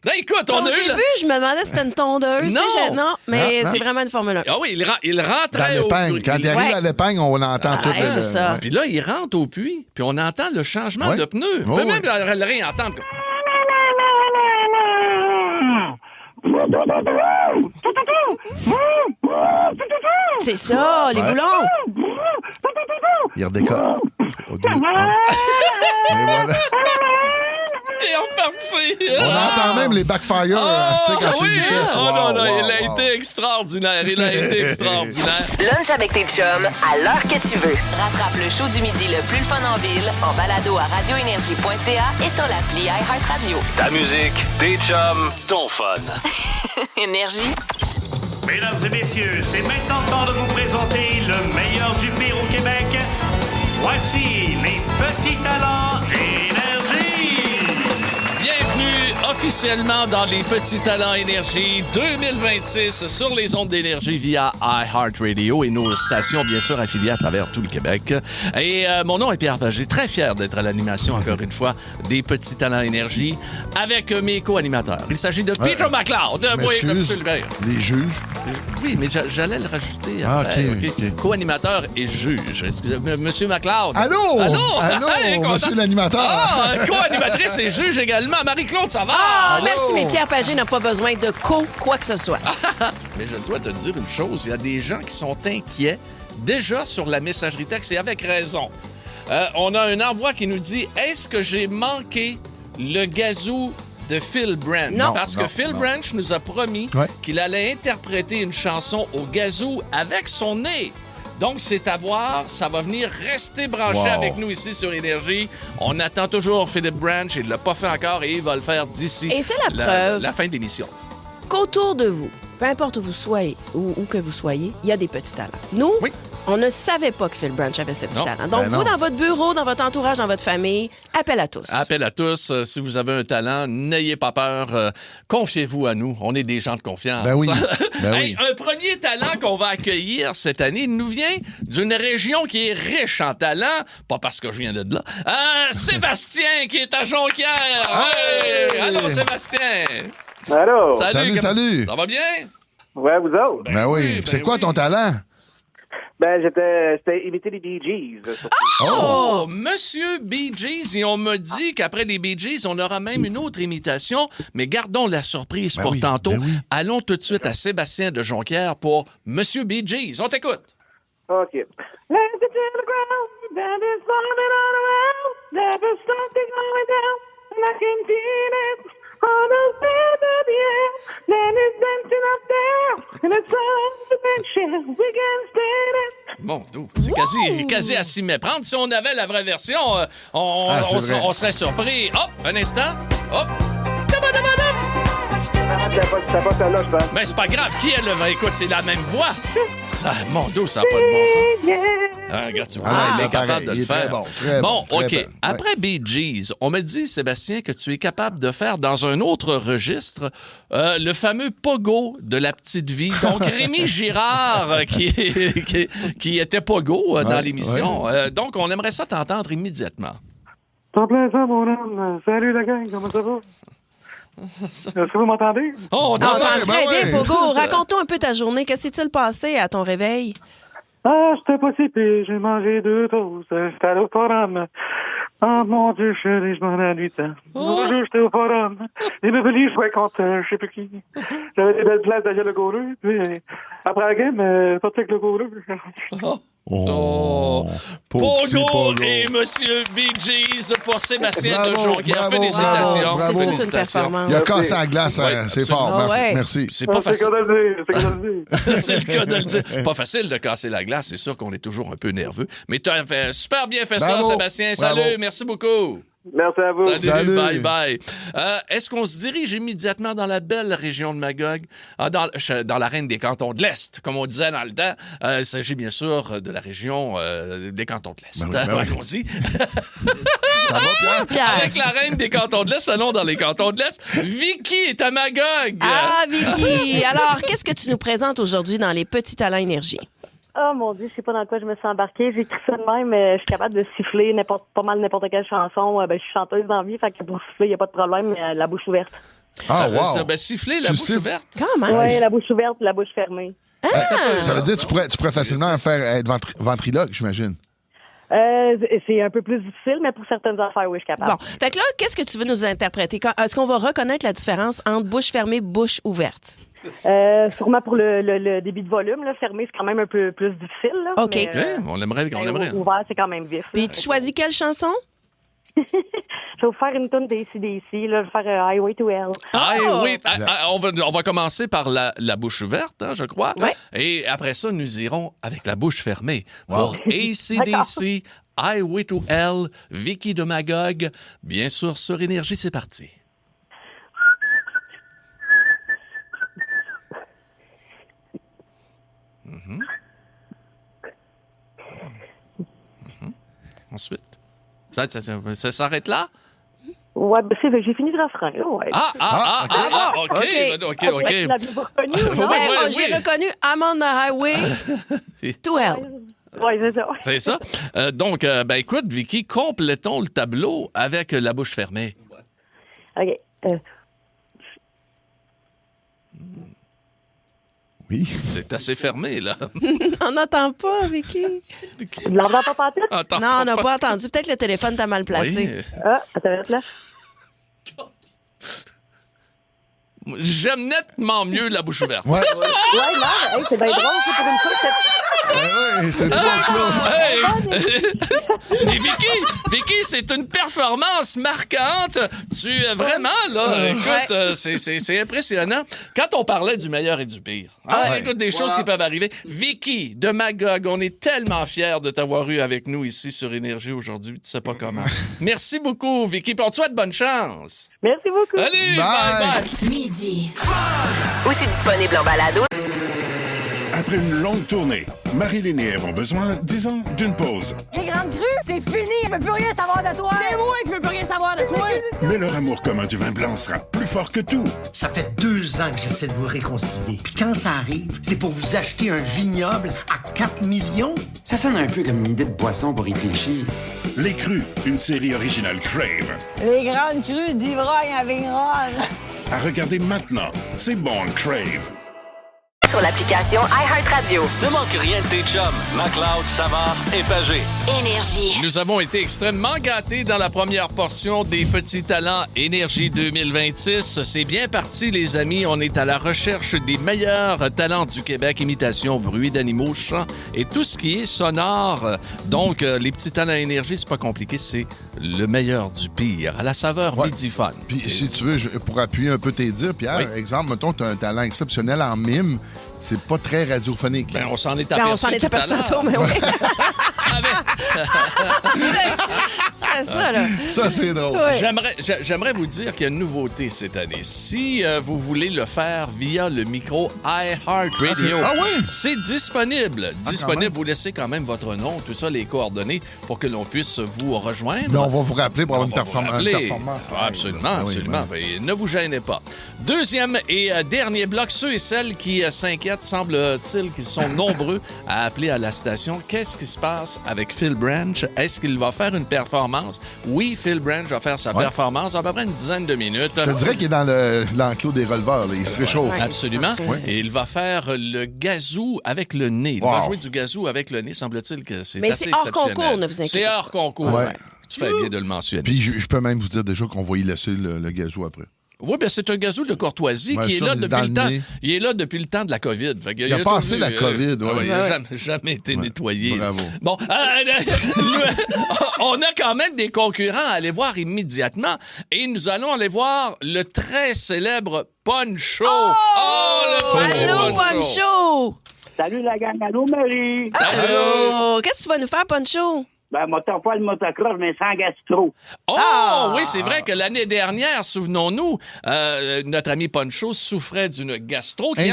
Ben écoute, on Au a eu... début, je me demandais si c'était une tondeuse. Non. Non, mais Non. c'est vraiment une Formule 1. Ah oui, il rentrait Dans au l'épingle. puits. Quand il arrive Ouais. à l'épingle, on entend tout. c'est ça. Puis là, il rentre au puits, puis on entend le changement Ouais. de pneus. On Oh, peut ouais. même le réentendre. C'est ça, les Ouais. boulons. Il redécolle. Au deux, un. Et voilà. Et on partit. On entend même les backfires. tu sais, quand oui! il vitesse. Oh non, non, il a wow. été extraordinaire. Il a été extraordinaire. Lunch avec tes chums à l'heure que tu veux. Rattrape le show du midi le plus le fun en ville en balado à radioénergie.ca et sur l'appli iHeartRadio. Ta musique, tes chums, ton fun. Énergie. Mesdames et messieurs, c'est maintenant le temps de vous présenter le meilleur du pire au Québec. Voici les petits talents Énergie. Bienvenue officiellement dans les Petits Talents Énergie 2026 sur les ondes d'énergie via iHeartRadio et nos stations, bien sûr, affiliées à travers tout le Québec. Et mon nom est Pierre Pagé, très fier d'être à l'animation, encore une fois, des Petits Talents Énergie avec mes co-animateurs. Il s'agit de Peter McLeod. Je Oui, comme m'excuse. Sylvain. Les juges. Oui, mais j'allais le rajouter Ah, après. OK, OK. Co-animateur et juge. Excusez-moi, Monsieur McLeod. Allô? Allô? Allô, Hey, content. monsieur l'animateur. Ah, co-animatrice et juge également. Marie-Claude, ça va? Ah, Allô? merci, mais Pierre Pagé n'a pas besoin de quoi que ce soit. Mais je dois te dire une chose. Il y a des gens qui sont inquiets déjà sur la messagerie texte et avec raison. On a un envoi qui nous dit « Est-ce que j'ai manqué le gazou de Phil Branch? » Non. Parce que Phil Branch nous a promis Ouais. qu'il allait interpréter une chanson au gazou avec son nez. Donc, c'est à voir. Ça va venir rester branché Wow. avec nous ici sur Énergie. On attend toujours Philip Branch. Il ne l'a pas fait encore et il va le faire d'ici Et c'est la preuve. la fin de l'émission. Qu'autour de vous, peu importe où vous soyez, où que vous soyez, il y a des petits talents. Nous, Oui. on ne savait pas que Phil Branch avait ce petit Non. talent. Donc, Ben vous, non. dans votre bureau, dans votre entourage, dans votre famille, appel à tous. Appel à tous. Si vous avez un talent, n'ayez pas peur. Confiez-vous à nous. On est des gens de confiance. Ben oui. Ben Hey, oui. un premier talent qu'on va accueillir cette année nous vient d'une région qui est riche en talent. Pas parce que je viens de là. Sébastien qui est à Jonquière. Hey! Allô, Sébastien. Allô? Salut, salut. Ça va bien? Ouais, vous autres? Ben oui. C'est quoi ton talent? Ben, c'était imiter les Bee Gees. Oh, Monsieur Bee Gees. Et on m'a dit qu'après les Bee Gees, on aura même une autre imitation. Mais gardons la surprise pour oui, tantôt. ben oui. Allons tout de suite à Sébastien de Jonquière pour Monsieur Bee Gees. On t'écoute. OK. Let it to the ground, that is falling all around, never something going down, and I can feel it on the bed of the air, then it's dancing up there, and it's on the bench, we can stand it. Mon Dieu, c'est quasi à s'y méprendre. Si on avait la vraie version, on c'est vrai. on serait surpris. Hop, un instant. Hop. T'as pas celle-là, je pense. Mais c'est pas grave. Qui est le vrai? Écoute, c'est la même voix. Ça, mon Dieu, ça n'a pas de bon sens. Ah, regarde, tu vois, Ah, il est capable pareil, de il le est très faire. bon, très bon, très OK. bon. Ouais. Après Bee Gees, on me dit, Sébastien, que tu es capable de faire dans un autre registre le fameux pogo de la petite vie. Donc, Rémi Girard, qui était pogo dans Ouais, l'émission. Donc, on aimerait ça t'entendre immédiatement. T'en plaît ça, mon homme. Salut, la gang, comment ça va? Est-ce que vous m'entendez? Oh, on On t'entend. t'entend très ben bien, oui. Pogo. Raconte-nous un peu ta journée. Que s'est-il passé à ton réveil? Ah, j'étais pas si pire, j'ai mangé 2 toasts, j'étais allé au forum. Oh mon Dieu, chérie, je m'en ai à 8 ans. Bonjour, j'étais au forum. Les Beverly jouaient contre je sais plus qui. J'avais des belles places derrière le goaler, puis après la game, parti avec le goaler. Oh. Pogo et Monsieur Bee Gees pour Sébastien de Bravo, Jonquière. bravo, Félicitations. bravo. C'est toute une Félicitations. performance. Il a cassé la glace, Oui, c'est absolument. fort. Ah Merci. ouais. Merci. C'est pas C'est facile. le cas de le dire, c'est le cas de le dire. C'est le cas de le dire. Pas facile de casser la glace, c'est sûr qu'on est toujours un peu nerveux. Mais tu as super bien fait Bravo. ça, Sébastien. Bravo. Salut, merci beaucoup. Merci à vous. Salut. Bye. Est-ce qu'on se dirige immédiatement dans la belle région de Magog? Dans la reine des cantons de l'Est, comme on disait dans le temps. Il s'agit bien sûr de la région des cantons de l'Est. Allons-y. Ça va, Pierre? Avec la reine des cantons de l'Est, allons dans les cantons de l'Est. Vicky est à Magog. Ah, Vicky! Alors, qu'est-ce que tu nous présentes aujourd'hui dans les petits talents énergie? Oh mon Dieu, je sais pas dans quoi je me suis embarquée. J'ai écrit ça de même, je suis capable de siffler pas mal n'importe quelle chanson. Je suis chanteuse dans la vie, fait que pour siffler, il n'y a pas de problème, mais la bouche ouverte. Ah, wow! Siffler la bouche ouverte? Quand même! Oui, la bouche ouverte, la bouche fermée. Ça veut dire que tu pourrais facilement être ventriloque, j'imagine. C'est un peu plus difficile, mais pour certaines affaires, oui, je suis capable. Bon, fait que là, qu'est-ce que tu veux nous interpréter? Est-ce qu'on va reconnaître la différence entre bouche fermée et bouche ouverte? Sûrement pour le début de volume, là, fermé, c'est quand même un peu plus difficile. Là, OK. mais, on l'aimerait. Ouvert, c'est quand même vif. Puis tu choisis quelle chanson? Je vais vous faire une tonne d'ACDC, là. Je vais faire Highway to Hell. On va commencer par la bouche ouverte, hein, je crois. Ouais. Et après ça, nous irons avec la bouche fermée. Pour ACDC, Highway to Hell, Vicky de Magog. Bien sûr, sur Énergie, c'est parti. Ensuite, ça s'arrête là? Ouais, ben j'ai fini le refrain, là, ouais. OK. Tu l'as bien reconnu, non? J'ai reconnu I'm on the highway to hell. Oui, c'est ça. C'est ça. Donc, écoute, Vicky, complétons le tableau avec la bouche fermée. OK. Oui. C'est assez fermé, là. On n'entend pas, Vicky. Tu l'entends pas partout? Non, on n'a pas entendu. Peut-être le téléphone t'a mal placé. Oui. Attends, là. J'aime nettement mieux la bouche ouverte. Ouais, non, c'est bien drôle, c'est pour une fois Oui, c'est drôle, Mais Vicky, c'est une performance marquante. Vraiment, là, écoute, c'est impressionnant. Quand on parlait du meilleur et du pire, écoute, des choses qui peuvent arriver. Vicky de Magog, on est tellement fiers de t'avoir eu avec nous ici sur Énergie aujourd'hui. Tu sais pas comment. Merci beaucoup, Vicky. Puis on te souhaite bonne chance. Merci beaucoup. Allez, bye. Midi. Aussi disponible en balado. Après une longue tournée, Marilyn et Ève ont besoin, disons, d'une pause. Les grandes crues, c'est fini, je veux plus rien savoir de toi. C'est moi qui veux plus rien savoir de toi. Mais leur amour commun du vin blanc sera plus fort que tout. Ça fait 2 ans que j'essaie de vous réconcilier. Puis quand ça arrive, c'est pour vous acheter un vignoble à 4 millions. Ça sonne un peu comme une idée de boisson pour réfléchir. Les Crus, une série originale Crave. Les grandes crues d'ivrogne à Vigneronne. À regarder maintenant, c'est bon Crave. Sur l'application iHeartRadio. Ne manque rien de tes chums, McLeod, Savard et Pagé. Énergie. Nous avons été extrêmement gâtés dans la première portion des Petits Talents Énergie 2026. C'est bien parti, les amis. On est à la recherche des meilleurs talents du Québec. Imitation, bruit d'animaux, chant et tout ce qui est sonore. Donc, les Petits Talents Énergie, c'est pas compliqué. C'est le meilleur du pire, à la saveur midi-fun. Puis, si tu veux, pour appuyer un peu tes dires, Pierre, exemple, mettons, tu as un talent exceptionnel en mime. C'est pas très radiophonique. Ben, on s'en est aperçu. On s'en est aperçu tantôt, mais oui. C'est ça, là. Ça, c'est drôle. Ouais. J'aimerais vous dire qu'il y a une nouveauté cette année. Si vous voulez le faire via le micro iHeartRadio, c'est disponible. Vous laissez quand même votre nom, tout ça, les coordonnées, pour que l'on puisse vous rejoindre. Mais on va vous rappeler pour avoir une performance. Absolument. Ne vous gênez pas. Deuxième et dernier bloc, ceux et celles qui s'inquiètent, semble-t-il qu'ils sont nombreux à appeler à la station. Qu'est-ce qui se passe avec Phil Branch? Est-ce qu'il va faire une performance? Oui, Phil Branch va faire sa performance en à peu près une dizaine de minutes. Je te dirais qu'il est dans l'enclos des releveurs. Là. Il se réchauffe. Absolument. Et il va faire le gazou avec le nez. Il va jouer du gazou avec le nez, semble-t-il que c'est assez exceptionnel. Mais c'est hors concours, ne vous inquiétez pas. C'est hors concours. Ouais. Tu fais bien de le mentionner. Puis je peux même vous dire déjà qu'on va y laisser le gazou après. Oui, bien, c'est un gazou de courtoisie qui est là depuis le temps. Il est là depuis le temps de la COVID. Il a passé la COVID, il n'a jamais été nettoyé. Bravo. Bon, on a quand même des concurrents à aller voir immédiatement. Et nous allons aller voir le très célèbre Poncho. Allô, Poncho! Salut la gang, allô Marie! Allô! Qu'est-ce que tu vas nous faire, Poncho? Ben, pas le motocross, mais sans gastro. Oh, oui, c'est vrai que l'année dernière, souvenons-nous, notre ami Poncho souffrait d'une gastro qui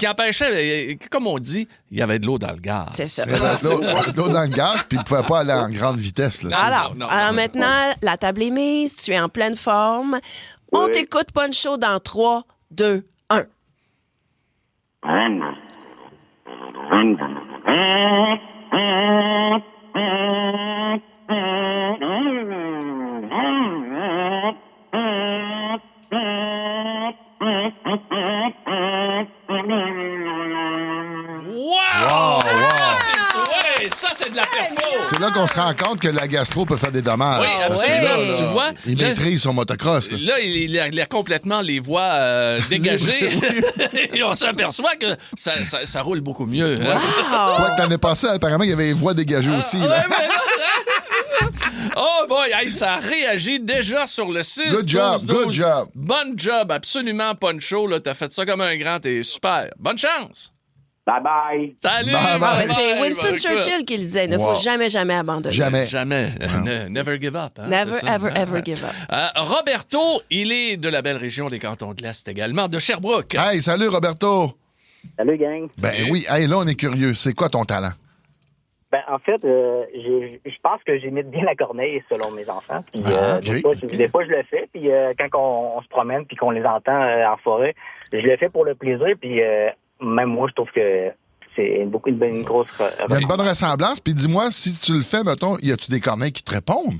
empêchait, comme on dit, il y avait de l'eau dans le gaz. C'est ça. De l'eau dans le gaz, puis il ne pouvait pas aller en grande vitesse. Là. Alors maintenant, la table est mise, tu es en pleine forme. On t'écoute, Poncho, dans 3, 2, 1. Ça, c'est de la perfo! C'est là qu'on se rend compte que la gastro peut faire des dommages. Oui, absolument. Tu vois? Il maîtrise son motocross. Là, il a complètement les voies dégagées. Et on s'aperçoit que ça roule beaucoup mieux. Hein? Quoi que l'année passée, apparemment, il y avait les voies dégagées aussi. Là. Oh boy, hey, ça réagit déjà sur le 6. Good job, 12, good job. Bon job, absolument, Poncho. T'as fait ça comme un grand, t'es super. Bonne chance! Bye-bye. Salut! Bye. C'est Winston Churchill qui le disait. Il ne faut jamais abandonner. Jamais. Never give up. Hein, never, ever give up. Roberto, il est de la belle région des Cantons de l'Est également, de Sherbrooke. Hey, salut, Roberto. Salut, gang. Ben oui, hey, là, on est curieux. C'est quoi ton talent? Ben, en fait, je pense que j'imite bien la corneille selon mes enfants. Puis, des fois, je le fais. Puis, quand on se promène puis qu'on les entend en forêt, je le fais pour le plaisir. Puis, même moi, je trouve que c'est une grosse... Il y a une bonne ressemblance. Puis, dis-moi, si tu le fais, mettons, y a-tu des corneilles qui te répondent?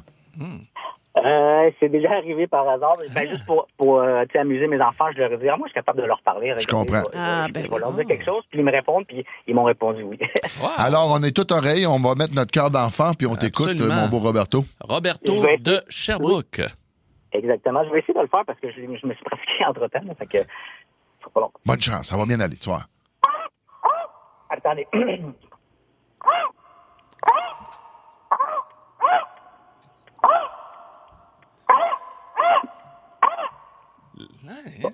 C'est déjà arrivé par hasard. Ben, juste pour amuser mes enfants, je leur ai dit, moi, je suis capable de leur parler. Je comprends. Je vais leur dire quelque chose, puis ils me répondent, puis ils m'ont répondu oui. Wow. Alors, on est tout oreille, on va mettre notre cœur d'enfant, puis on t'écoute, mon beau Roberto. Roberto de Sherbrooke. Oui. Exactement. Je vais essayer de le faire parce que je me suis pratiqué entre-temps. Fait que, c'est pas long. Bonne chance, ça va bien aller, tu vois. Attendez. Wow!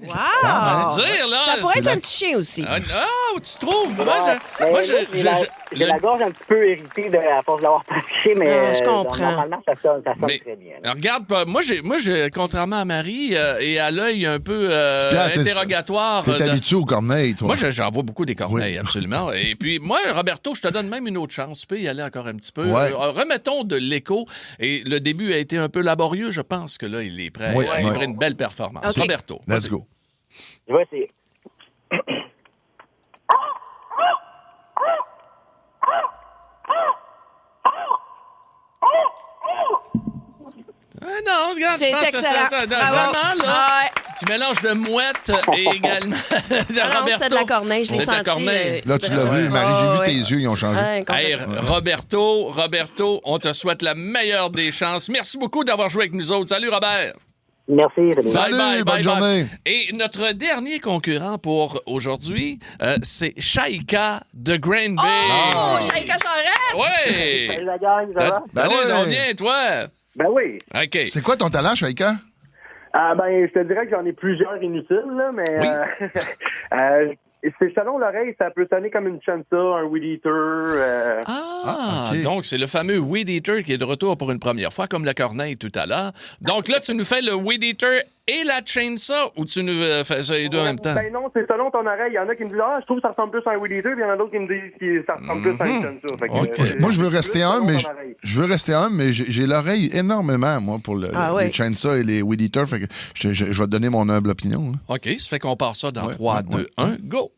Dire, là, ça pourrait être un petit chien aussi. Tu trouves? J'ai la gorge un petit peu irritée à force de l'avoir pratiqué, mais je comprends. Normalement, ça sonne très bien. Regarde, moi, contrairement à Marie, et à l'œil un peu interrogatoire... T'es habitué aux corneilles, toi. Moi, j'en vois beaucoup des corneilles, absolument. Et puis, moi, Roberto, je te donne même une autre chance. Tu peux y aller encore un petit peu. Ouais. Remettons de l'écho. Et le début a été un peu laborieux. Je pense que là, il est prêt à livrer une belle performance. Okay. Roberto, let's go. Je vais essayer. Non, regarde, c'est je pense excellent. que vraiment, là, tu mélanges de mouette et également de Roberto. C'était de la corneille, je l'ai senti. Là, tu l'as vu, Marie, j'ai vu tes yeux, ils ont changé. Hey, Roberto, on te souhaite la meilleure des chances. Merci beaucoup d'avoir joué avec nous autres. Salut, Robert. Merci. Salut, bonne journée. Et notre dernier concurrent pour aujourd'hui, c'est Shaika de Green Bay. Oh, Shaika Charette! Oui! Salut la gang, ça va? Ben Salut, ça va ouais. bien, toi? Ben oui. OK. C'est quoi ton talent, Shaika? Je te dirais que j'en ai plusieurs inutiles, là, mais c'est selon l'oreille, ça peut sonner comme une chansa, un weed eater. OK. Donc c'est le fameux weed eater qui est de retour pour une première fois, comme la corneille tout à l'heure. Donc là, tu nous fais le weed eater et la chainsaw, ou tu nous fais ça les deux en même temps? Ben non, c'est selon ton oreille. Il y en a qui me disent je trouve que ça ressemble plus à un weed eater, puis il y en a d'autres qui me disent que ça ressemble plus à une chansa. Fait que, OK. Moi, je veux rester un, mais j'ai l'oreille énormément, moi, pour les chainsaw et les weed eaters. Fait que je vais te donner mon humble opinion. Hein. OK, ça fait qu'on part ça dans 3, 2, 1, go!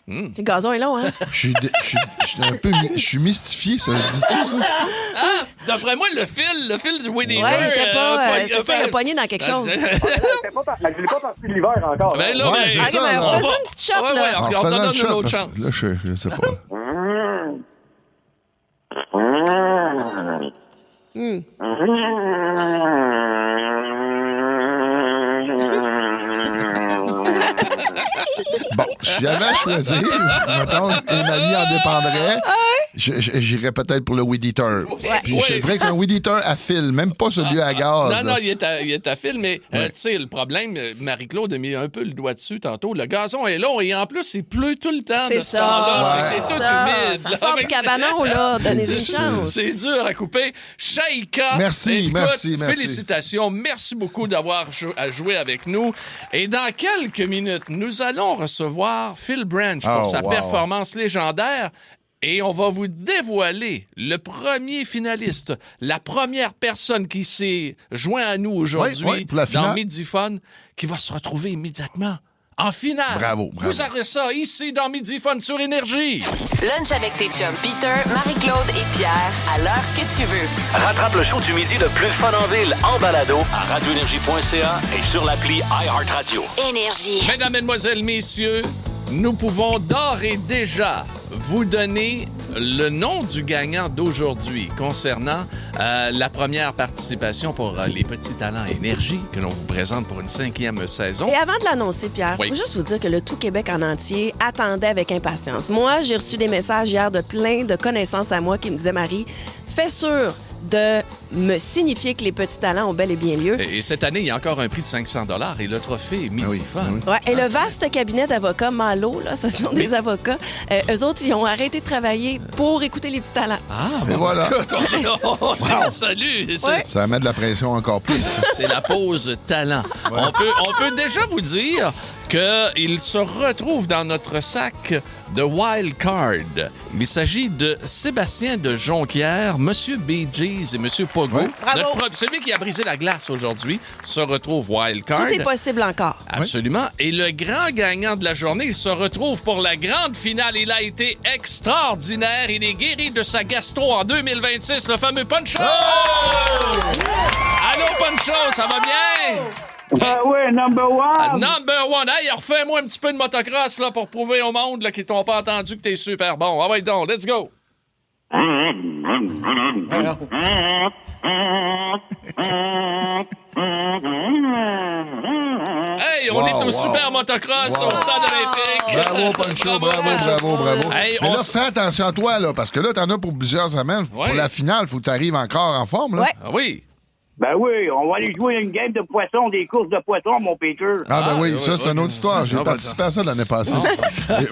Le gazon est long, hein? Je suis mystifié, ça se dit-tu, ça? D'après moi, le fil du weed eater... Ouais, il était pas... c'est ça, il a pogné dans quelque chose. Je l'ai pas parti de l'hiver encore. Ben là, c'est ça. On faisait une petite shot, là. On t'en donne une autre chance. Là, je sais pas. Bon, si j'avais à choisir, mettons, et ma vie en dépendrait, J'irais peut-être pour le Weed Eater. Puis je dirais que c'est un Weed Eater à fil, même pas celui à gaz. Non, il est à fil, mais tu sais, le problème, Marie-Claude a mis un peu le doigt dessus tantôt. Le gazon est long et en plus, il pleut tout le temps de ce temps-là. C'est tout humide. Ça sort du cabanon, là. Donnez-y une chance. C'est dur à couper. Shaika. Merci. Félicitations. Merci beaucoup d'avoir joué avec nous. Et dans quelques minutes, nous allons recevoir Phil Branch pour sa performance légendaire. Et on va vous dévoiler le premier finaliste, la première personne qui s'est joint à nous aujourd'hui dans Midi Fun, qui va se retrouver immédiatement en finale. Bravo. Vous aurez ça ici dans Midi Fun sur Énergie. Lunch avec tes chums Peter, Marie-Claude et Pierre à l'heure que tu veux. Rattrape le show du midi le plus fun en ville en balado à radioénergie.ca et sur l'appli iHeartRadio. Énergie. Mesdames, Mesdemoiselles, Messieurs, nous pouvons d'ores et déjà vous donner le nom du gagnant d'aujourd'hui concernant la première participation pour les petits talents Énergie que l'on vous présente pour une 5e saison. Et avant de l'annoncer, Pierre, je veux juste vous dire que le tout Québec en entier attendait avec impatience. Moi, j'ai reçu des messages hier de plein de connaissances à moi qui me disaient, Marie, fais sûr de me signifier que les petits talents ont bel et bien lieu. Et cette année, il y a encore un prix de 500 $ et le trophée Midi Fun. Ouais, et le vaste cabinet d'avocats Malo, là, ce sont des avocats. Eux autres, ils ont arrêté de travailler pour écouter les petits talents. Et voilà. Salut! Ça met de la pression encore plus. C'est la pause talent. On peut déjà vous dire qu'il se retrouve dans notre sac de Wild Card. Il s'agit de Sébastien de Jonquière, Monsieur Bee Gees et Monsieur Pogo. Celui qui a brisé la glace aujourd'hui se retrouve Wild Card. Tout est possible encore. Absolument. Et le grand gagnant de la journée, il se retrouve pour la grande finale. Il a été extraordinaire. Il est guéri de sa gastro en 2026, le fameux Poncho! Allô, Poncho, ça va bien? Oui, number one! Number one! Hey, refais-moi un petit peu de motocross là, pour prouver au monde là, qu'ils t'ont pas entendu que t'es super bon. Ah ouais, donc, let's go! Hey, on est au super motocross au stade olympique. Bravo, Poncho, bravo. Hey, mais là, fais attention à toi, là, parce que là, t'en as pour plusieurs semaines. Pour la finale, faut que t'arrives encore en forme, là. Ah oui. Ben oui, on va aller jouer une game de poisson, des courses de poisson, mon Peter. Ah ben oui, ça, c'est une autre histoire. J'ai participé à ça l'année passée.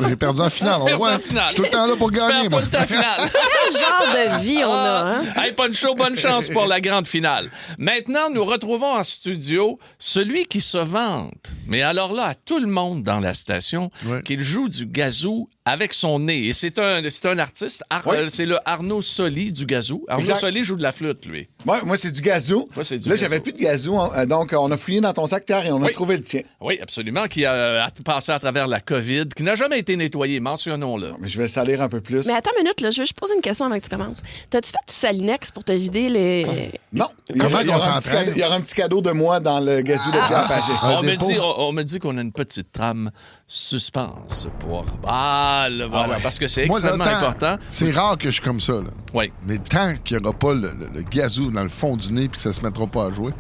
J'ai perdu en finale, on le voit. Je suis tout le temps là pour gagner, moi. Tout le temps finale. Quel genre de vie on a, hein? Hey, Poncho, bonne chance pour la grande finale. Maintenant, nous retrouvons en studio celui qui se vante, mais alors là, à tout le monde dans la station, qu'il joue du gazou avec son nez. Et c'est un artiste, c'est le Arnaud Soli du gazou. Arnaud Soli joue de la flûte, lui. Ouais, moi, c'est du gazou. Là, j'avais plus de gazou, donc on a fouillé dans ton sac, Pierre, et on a trouvé le tien. Oui, absolument, qui a passé à travers la COVID, qui n'a jamais été nettoyé, mentionnons-le. Mais je vais le salir un peu plus. Mais attends une minute, là, je vais juste poser une question avant que tu commences. T'as-tu fait du Salinex pour te vider les... Non. Il y aura un petit cadeau de moi dans le gazou de Pierre Pagé. On me dit qu'on a une petite trame suspense pour... parce que c'est extrêmement important. C'est rare que je suis comme ça, là. Oui. Mais tant qu'il n'y aura pas le gazou dans le fond du nez et que ça se mettra pas à jouer,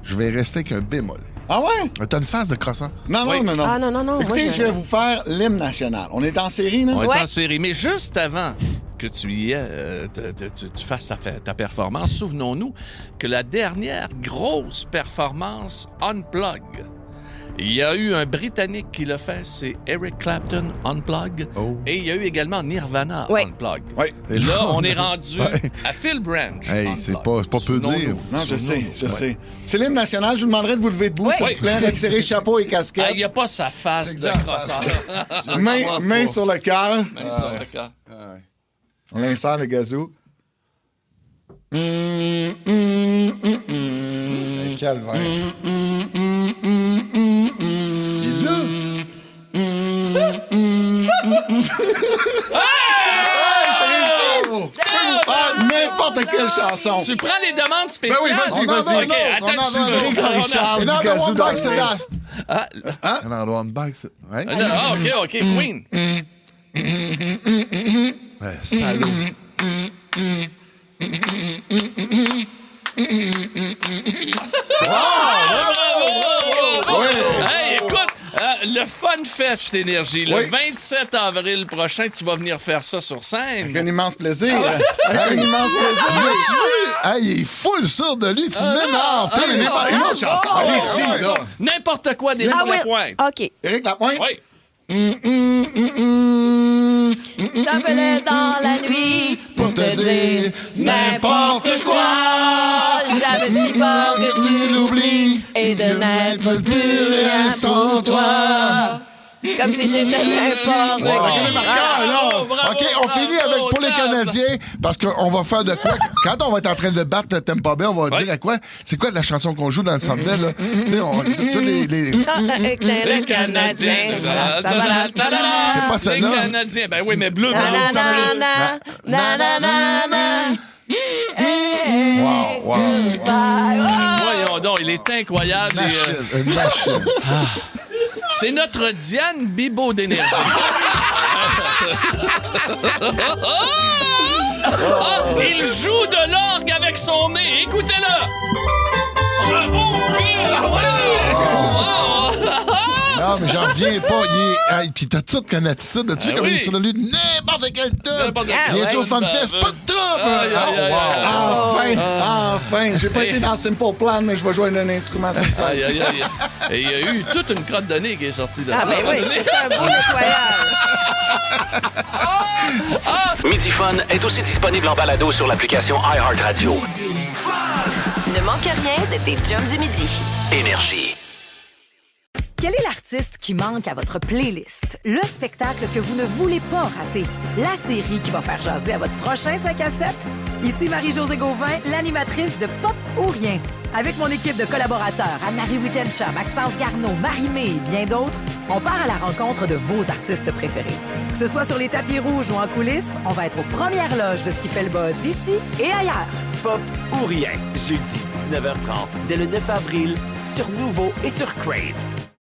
je vais rester avec un bémol. Ah ouais? T'as une face de croissant. Non. Ah non. Écoutez, je vais vous faire l'hymne national. On est en série, là? On est en série, mais juste avant que tu fasses ta performance, souvenons-nous que la dernière grosse performance Unplug, il y a eu un Britannique qui l'a fait, c'est Eric Clapton Unplug. Et il y a eu également Nirvana Unplug. Et là, on est rendu à Phil Branch. Hey, c'est pas peu dire. Non, je sais. C'est l'hymne national. Je vous demanderai de vous lever debout, s'il vous plaît, retirer chapeau et casquette. Il n'y a pas sa face de croissant. Main sur le cœur. Main sur le cœur. On insère le gazou. Calvaire. N'importe quelle chanson. Tu prends les demandes spéciales. Ben oui, vas-y. OK, attends, Grégory Charles du gazou dans le nez. OK, Queen. Salaud. Hey, écoute, le Fun Fest Énergie, le 27 avril prochain, tu vas venir faire ça sur scène. Avec un immense plaisir. Avec un immense plaisir. Tu vois, il est full sûr de lui. Tu m'énerves. Terminé par une autre chanson. Allez-y, là. N'importe quoi d'Éric Lapointe. OK. Éric Lapointe? Oui. J'appelais dans la nuit pour te dire n'importe quoi. J'avais si peur que tu l'oublies et de n'être plus rien sans toi. Comme si j'étais n'importe quoi. OK, on finit avec pour les Canadiens, parce qu'on va faire de quoi? Quand on va être en train de battre le Tampa Bay, on va dire à quoi? C'est quoi la chanson qu'on joue dans le Centre Bell, là? Tu sais, tous les Canadiens. C'est pas celle-là? Les Canadiens. Ben oui, mais bleu. Wow. Voyons donc, il est incroyable. Une machine. C'est notre Diane Bibo d'énergie. Il joue de l'orgue avec son nez. Écoutez-le. Bravo. Non, mais j'en reviens pas. Puis t'as toute une attitude. Tu sais, comme il est sur le lieu de n'importe quel tube. Viens-tu au Fun Fest? Pas de trouble. Enfin. J'ai pas été dans Simple Plan, mais je vais jouer un instrument sur ça. Et il y a eu toute une crotte de nez qui est sortie de là. Ah, ben oui, c'est un beau nettoyage. Midi Fun est aussi disponible en balado sur l'application iHeartRadio. Ne manque rien de tes chums du midi. Énergie. Quel est l'artiste qui manque à votre playlist? Le spectacle que vous ne voulez pas rater? La série qui va faire jaser à votre prochain 5 à 7? Ici Marie-Josée Gauvin, l'animatrice de Pop ou Rien. Avec mon équipe de collaborateurs, Anne-Marie Wittenshaw, Maxence Garneau, Marie-Mé et bien d'autres, on part à la rencontre de vos artistes préférés. Que ce soit sur les tapis rouges ou en coulisses, on va être aux premières loges de ce qui fait le buzz ici et ailleurs. Pop ou Rien, jeudi 19h30, dès le 9 avril, sur Nouveau et sur Crave.